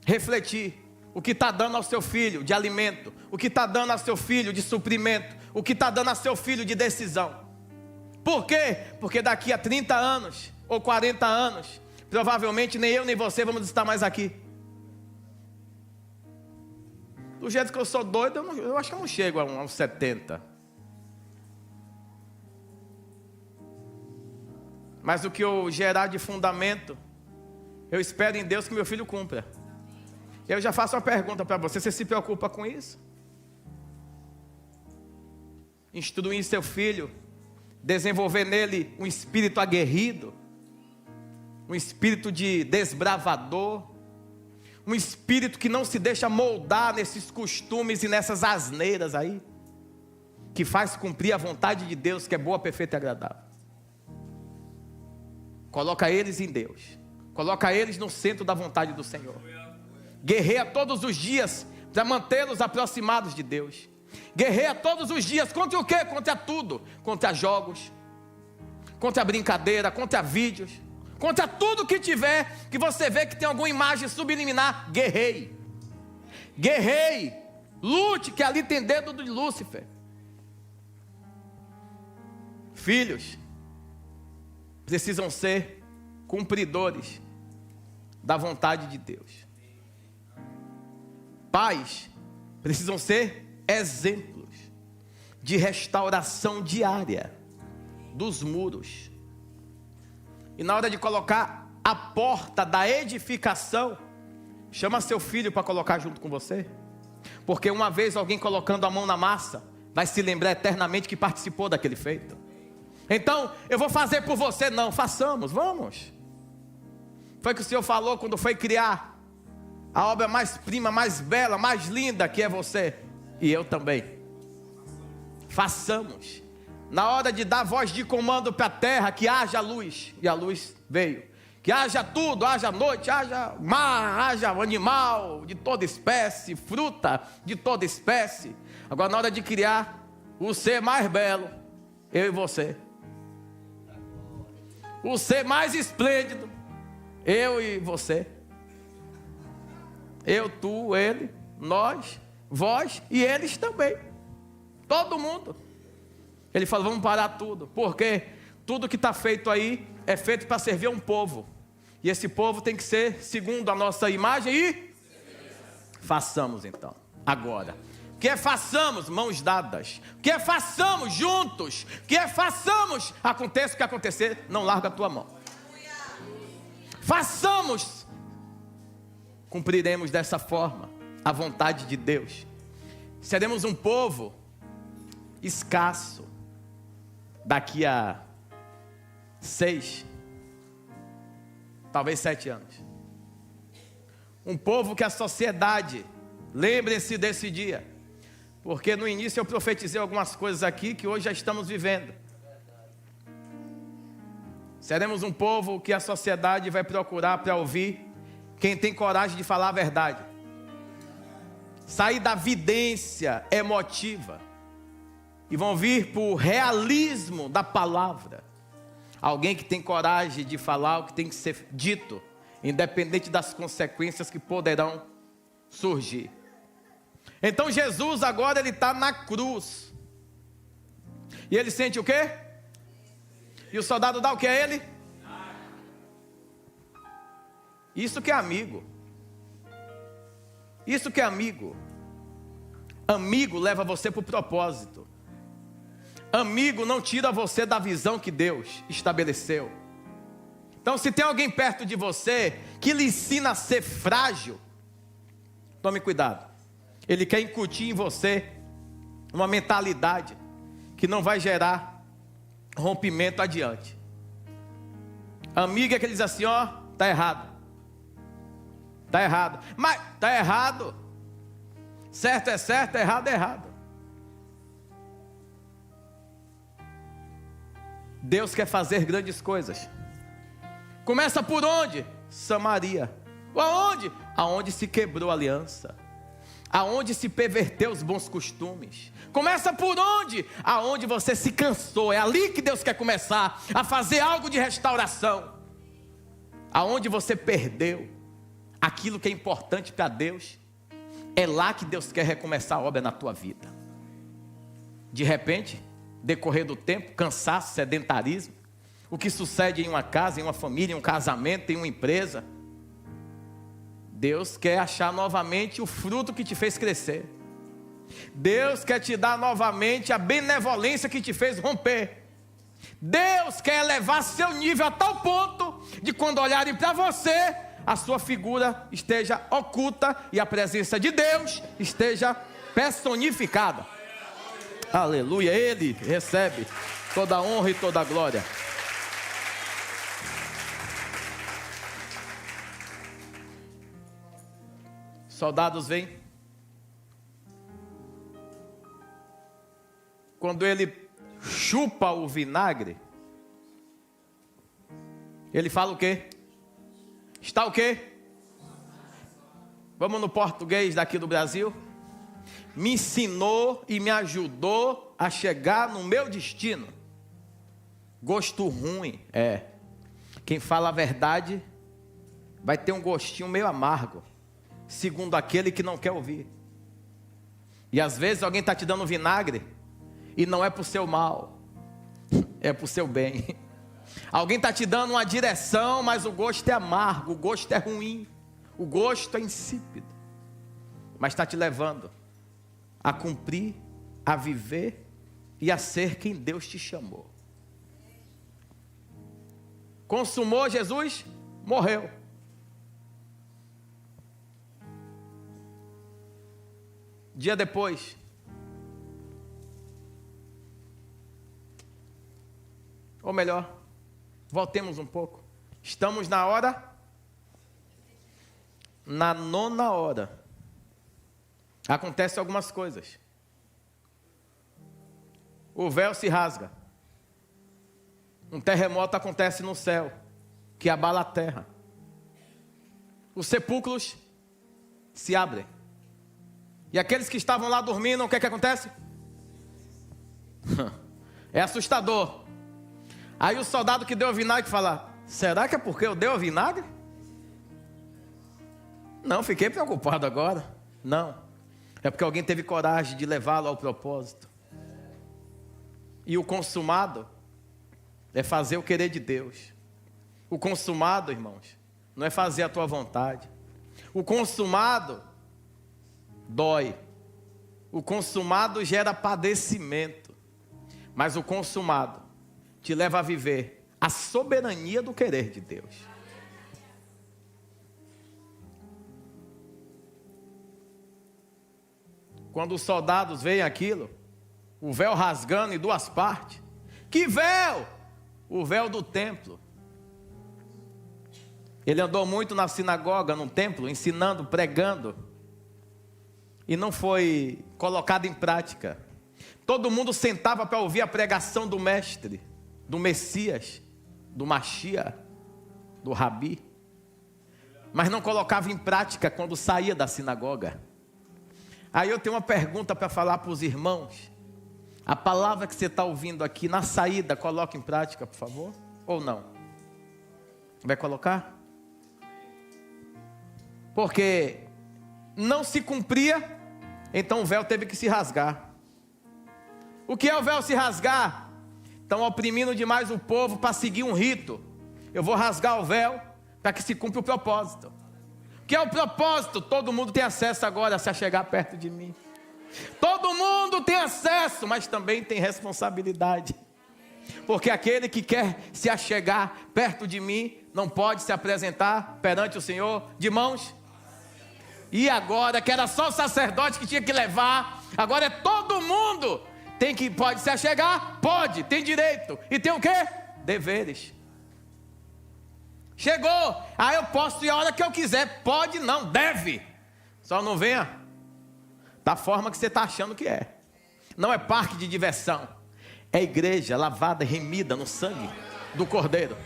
refletir o que está dando ao seu filho de alimento, o que está dando ao seu filho de suprimento, o que está dando ao seu filho de decisão. Por quê? Porque daqui a 30 anos ou 40 anos, provavelmente nem eu nem você vamos estar mais aqui. Do jeito que eu sou doido, eu acho que eu não chego a uns 70. Mas o que eu gerar de fundamento, eu espero em Deus que meu filho cumpra. Eu já faço uma pergunta para você: você se preocupa com isso? Instruir seu filho, desenvolver nele um espírito aguerrido, um espírito de desbravador, um espírito que não se deixa moldar nesses costumes e nessas asneiras aí, que faz cumprir a vontade de Deus, que é boa, perfeita e agradável. Coloca eles em Deus, coloca eles no centro da vontade do Senhor. Guerreia todos os dias para mantê-los aproximados de Deus. Guerreia todos os dias contra o quê? Contra tudo. Contra jogos, contra brincadeira, contra vídeos, contra tudo que tiver, que você vê que tem alguma imagem subliminar. Guerreie. Guerreie. Lute, que ali tem dedo de Lúcifer. Filhos precisam ser cumpridores da vontade de Deus. Pais precisam ser exemplos de restauração diária dos muros. E na hora de colocar a porta da edificação, chama seu filho para colocar junto com você. Porque uma vez alguém colocando a mão na massa, vai se lembrar eternamente que participou daquele feito. Então, eu vou fazer por você. Não, façamos, vamos. Foi o que o Senhor falou quando foi criar a obra mais prima, mais bela, mais linda, que é você. E eu também. Façamos. Na hora de dar voz de comando para a terra, que haja luz. E a luz veio. Que haja tudo, haja noite, haja mar, haja animal de toda espécie, fruta de toda espécie. Agora na hora de criar o ser mais belo, eu e você. O ser mais esplêndido, eu e você. Eu, tu, ele, nós, vós e eles também. Todo mundo. Ele falou: vamos parar tudo. Porque tudo que está feito aí é feito para servir a um povo. E esse povo tem que ser segundo a nossa imagem e façamos então, agora. O que é façamos? Mãos dadas. O que é façamos? Juntos. O que é façamos? Aconteça o que acontecer, não larga a tua mão. Façamos. Cumpriremos dessa forma a vontade de Deus. Seremos um povo escasso daqui a 6, talvez 7 anos. Um povo que a sociedade, lembre-se desse dia, porque no início eu profetizei algumas coisas aqui que hoje já estamos vivendo. Seremos um povo que a sociedade vai procurar para ouvir quem tem coragem de falar a verdade. Sair da vidência emotiva e vão vir para o realismo da palavra. Alguém que tem coragem de falar o que tem que ser dito, independente das consequências que poderão surgir. Então Jesus agora ele está na cruz. E ele sente o quê? E o soldado dá o que a ele? Isso que é amigo. Isso que é amigo. Amigo leva você para o propósito. Amigo não tira você da visão que Deus estabeleceu. Então se tem alguém perto de você que lhe ensina a ser frágil, tome cuidado. Ele quer incutir em você uma mentalidade que não vai gerar rompimento adiante. Amigo é que diz assim: ó, tá errado. Está errado. Mas está errado. Certo é certo, errado é errado. Deus quer fazer grandes coisas. Começa por onde? Samaria. Aonde? Aonde se quebrou a aliança. Aonde se perverteu os bons costumes. Começa por onde? Aonde você se cansou. É ali que Deus quer começar a fazer algo de restauração. Aonde você perdeu aquilo que é importante para Deus, é lá que Deus quer recomeçar a obra na tua vida. De repente, decorrer do tempo, cansaço, sedentarismo, o que sucede em uma casa, em uma família, em um casamento, em uma empresa, Deus quer achar novamente o fruto que te fez crescer. Deus quer te dar novamente a benevolência que te fez romper. Deus quer elevar seu nível a tal ponto de quando olharem para você, a sua figura esteja oculta e a presença de Deus esteja personificada. Aleluia, Ele recebe toda a honra e toda a glória. Soldados vêm. Quando ele chupa o vinagre, ele fala o quê? Está o quê? Vamos no português daqui do Brasil. Me ensinou e me ajudou a chegar no meu destino. Gosto ruim, quem fala a verdade vai ter um gostinho meio amargo, segundo aquele que não quer ouvir. E às vezes alguém está te dando vinagre e não é para o seu mal, é para o seu bem. Alguém está te dando uma direção, mas o gosto é amargo, o gosto é ruim, o gosto é insípido, mas está te levando a cumprir, a viver e a ser quem Deus te chamou. Consumou Jesus, morreu. Dia depois, ou melhor, voltemos um pouco. Estamos na hora, na 9ª hora. Acontecem algumas coisas. O véu se rasga. Um terremoto acontece no céu, que abala a terra. Os sepulcros se abrem. E aqueles que estavam lá dormindo, o que é que acontece? É assustador. Aí o soldado que deu o vinagre fala: será que é porque eu dei o vinagre? Não, fiquei preocupado agora. Não. É porque alguém teve coragem de levá-lo ao propósito. E o consumado é fazer o querer de Deus. O consumado, irmãos, não é fazer a tua vontade. O consumado dói. O consumado gera padecimento. Mas o consumado te leva a viver a soberania do querer de Deus. Quando os soldados veem aquilo, o véu rasgando em 2 partes. Que véu? O véu do templo. Ele andou muito na sinagoga, no templo, ensinando, pregando. E não foi colocado em prática. Todo mundo sentava para ouvir a pregação do mestre, do Messias, do Machia, do Rabi. Mas não colocava em prática quando saía da sinagoga. Aí eu tenho uma pergunta para falar para os irmãos. A palavra que você está ouvindo aqui, na saída, coloca em prática, por favor? Ou não? Vai colocar? Porque não se cumpria, então o véu teve que se rasgar. O que é o véu se rasgar? Estão oprimindo demais o povo para seguir um rito. Eu vou rasgar o véu para que se cumpra o propósito. O que é o propósito? Todo mundo tem acesso agora a se achegar perto de mim. Todo mundo tem acesso, mas também tem responsabilidade. Porque aquele que quer se achegar perto de mim não pode se apresentar perante o Senhor de mãos. E agora, que era só o sacerdote que tinha que levar, agora é todo mundo. Pode se achegar? Pode, tem direito. E tem o quê? Deveres. Chegou, aí eu posso ir a hora que eu quiser. Pode não, deve. Só não venha da forma que você está achando que é. Não é parque de diversão. É igreja lavada e remida no sangue do Cordeiro.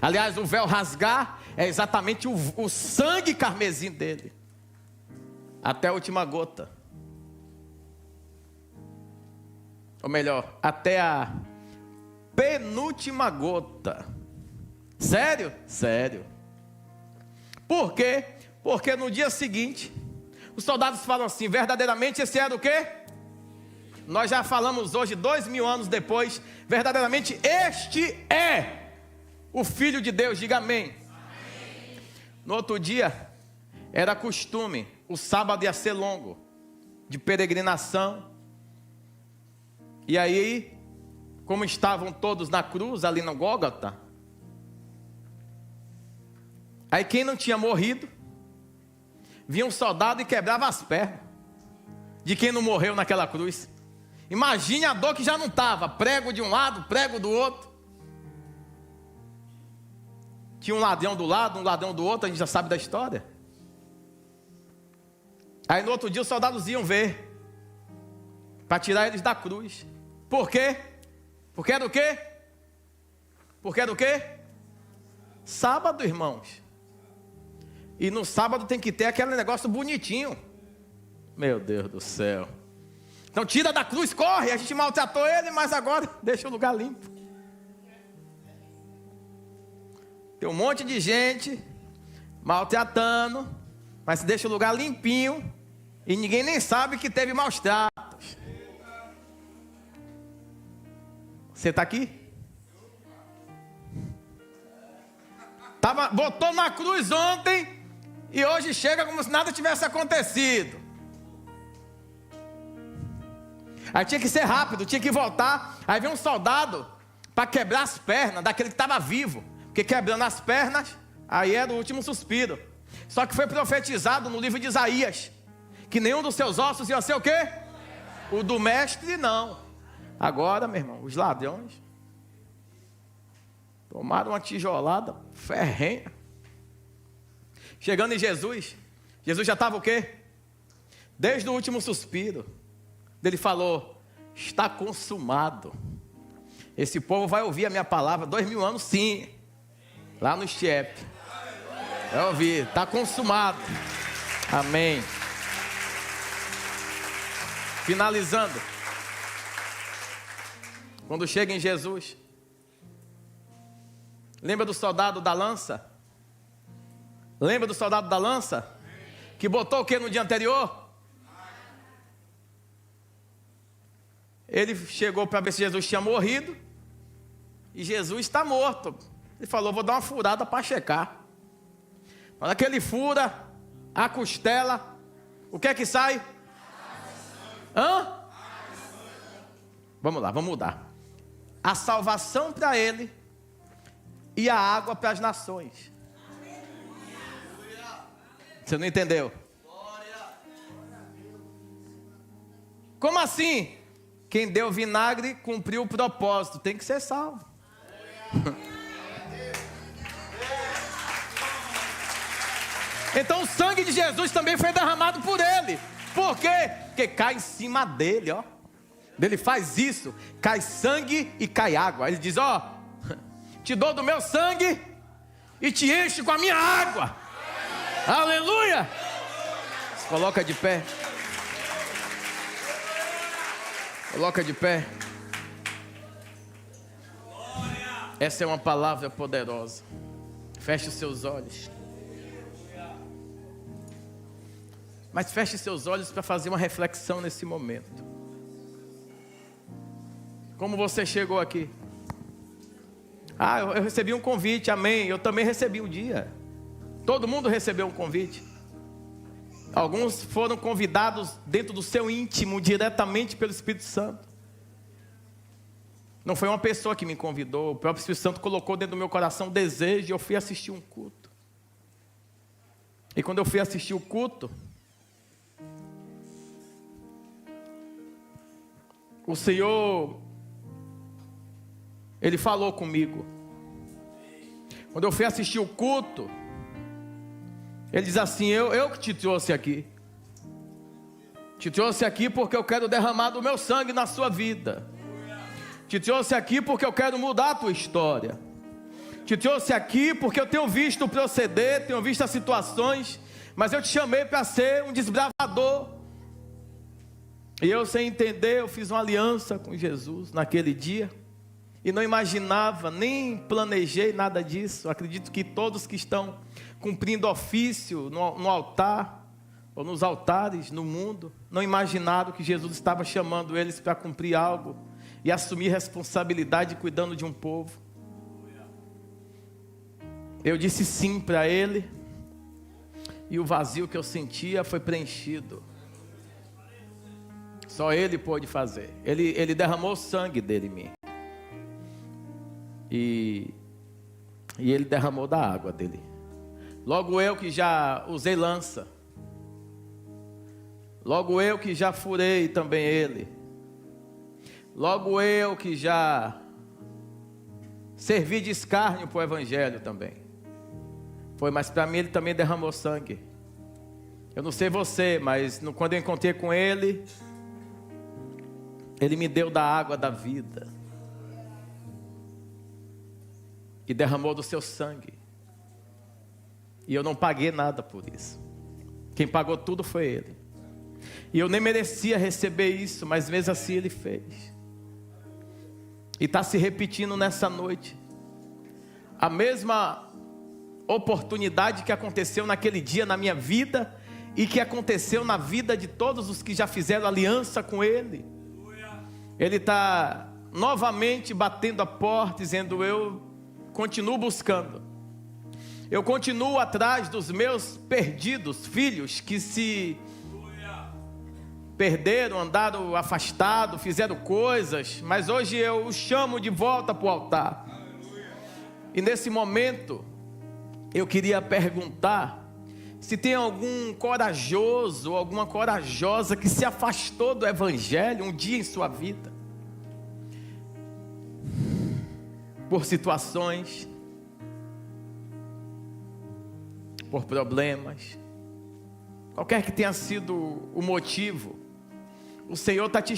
Aliás, o véu rasgar é exatamente o sangue carmesim dele. Até a última gota. Ou melhor, até a penúltima gota. Sério? Sério. Por quê? Porque no dia seguinte, os soldados falam assim: verdadeiramente esse era o quê? Nós já falamos hoje, 2000 anos depois, verdadeiramente este é o Filho de Deus. Diga amém. Amém. No outro dia, era costume, o sábado ia ser longo, de peregrinação. E aí, como estavam todos na cruz, ali no Gólgota, Aí quem não tinha morrido, vinha um soldado e quebrava as pernas de quem não morreu naquela cruz. Imagine a dor que já não estava, prego de um lado, prego do outro. Tinha um ladrão do lado, um ladrão do outro, a gente já sabe da história. Aí no outro dia os soldados iam ver, para tirar eles da cruz. Por quê? Porque era o quê? Porque era o quê? Sábado, irmãos. E no sábado tem que ter aquele negócio bonitinho. Meu Deus do céu. Então tira da cruz, corre. A gente maltratou ele, mas agora deixa o lugar limpo. Tem um monte de gente maltratando, mas deixa o lugar limpinho e ninguém nem sabe que teve maus tratos. Você está aqui? Botou na cruz ontem e hoje chega como se nada tivesse acontecido. Aí tinha que ser rápido, tinha que voltar. Aí veio um soldado para quebrar as pernas daquele que estava vivo. Porque quebrando as pernas, aí era o último suspiro. Só que foi profetizado no livro de Isaías que nenhum dos seus ossos ia ser o quê? O do mestre não. Agora, meu irmão, os ladrões tomaram uma tijolada ferrenha. Chegando em Jesus, Jesus já estava o quê? Desde o último suspiro. Ele falou, está consumado. Esse povo vai ouvir a minha palavra 2000 anos sim. Lá no Stiep. Vai ouvir, está consumado. Amém. Finalizando. Quando chega em Jesus, lembra do soldado da lança? Lembra do soldado da lança? Que botou o que no dia anterior? Ele chegou para ver se Jesus tinha morrido. E Jesus está morto. Ele falou, vou dar uma furada para checar. Na hora que ele fura a costela, o que é que sai? Hã? Vamos lá, vamos mudar. A salvação para ele e a água para as nações. Você não entendeu? Como assim? Quem deu vinagre cumpriu o propósito, tem que ser salvo. Então o sangue de Jesus também foi derramado por ele. Por quê? Porque cai em cima dele, ó. Ele faz isso, cai sangue e cai água. Ele diz, ó, te dou do meu sangue e te encho com a minha água. Aleluia! Se coloca de pé. Coloca de pé. Essa é uma palavra poderosa. Feche os seus olhos. Mas feche seus olhos para fazer uma reflexão nesse momento. Como você chegou aqui? Ah, eu recebi um convite, amém. Eu também recebi um dia. Todo mundo recebeu um convite. Alguns foram convidados dentro do seu íntimo, diretamente pelo Espírito Santo. Não foi uma pessoa que me convidou. O próprio Espírito Santo colocou dentro do meu coração o desejo e eu fui assistir um culto. E quando eu fui assistir o culto, o Senhor, Ele falou comigo. Quando eu fui assistir o culto, Ele diz assim, eu que te trouxe aqui. Te trouxe aqui porque eu quero derramar do meu sangue na sua vida. Te trouxe aqui porque eu quero mudar a tua história. Te trouxe aqui porque eu tenho visto o proceder, tenho visto as situações, mas eu te chamei para ser um desbravador. E eu, sem entender, eu fiz uma aliança com Jesus naquele dia. E não imaginava, nem planejei nada disso. Acredito que todos que estão cumprindo ofício no altar, ou nos altares no mundo, não imaginaram que Jesus estava chamando eles para cumprir algo e assumir responsabilidade cuidando de um povo. Eu disse sim para ele, e o vazio que eu sentia foi preenchido. Só ele pôde fazer. Ele derramou o sangue dele em mim. E ele derramou da água dele. Logo eu que já usei lança. Logo eu que já furei também ele. Logo eu que já servi de escárnio para o evangelho também. Foi, mas para mim ele também derramou sangue. Eu não sei você, mas quando eu encontrei com ele, ele me deu da água da vida. E derramou do seu sangue. E eu não paguei nada por isso. Quem pagou tudo foi ele. E eu nem merecia receber isso, mas mesmo assim ele fez. E está se repetindo nessa noite. A mesma oportunidade que aconteceu naquele dia na minha vida e que aconteceu na vida de todos os que já fizeram aliança com ele. Ele está novamente batendo a porta, dizendo: eu continuo buscando. Eu continuo atrás dos meus perdidos filhos que se perderam, andaram afastados, fizeram coisas, mas hoje eu os chamo de volta para o altar. E nesse momento, eu queria perguntar se tem algum corajoso ou alguma corajosa que se afastou do evangelho um dia em sua vida, por situações, por problemas, qualquer que tenha sido o motivo. O Senhor está te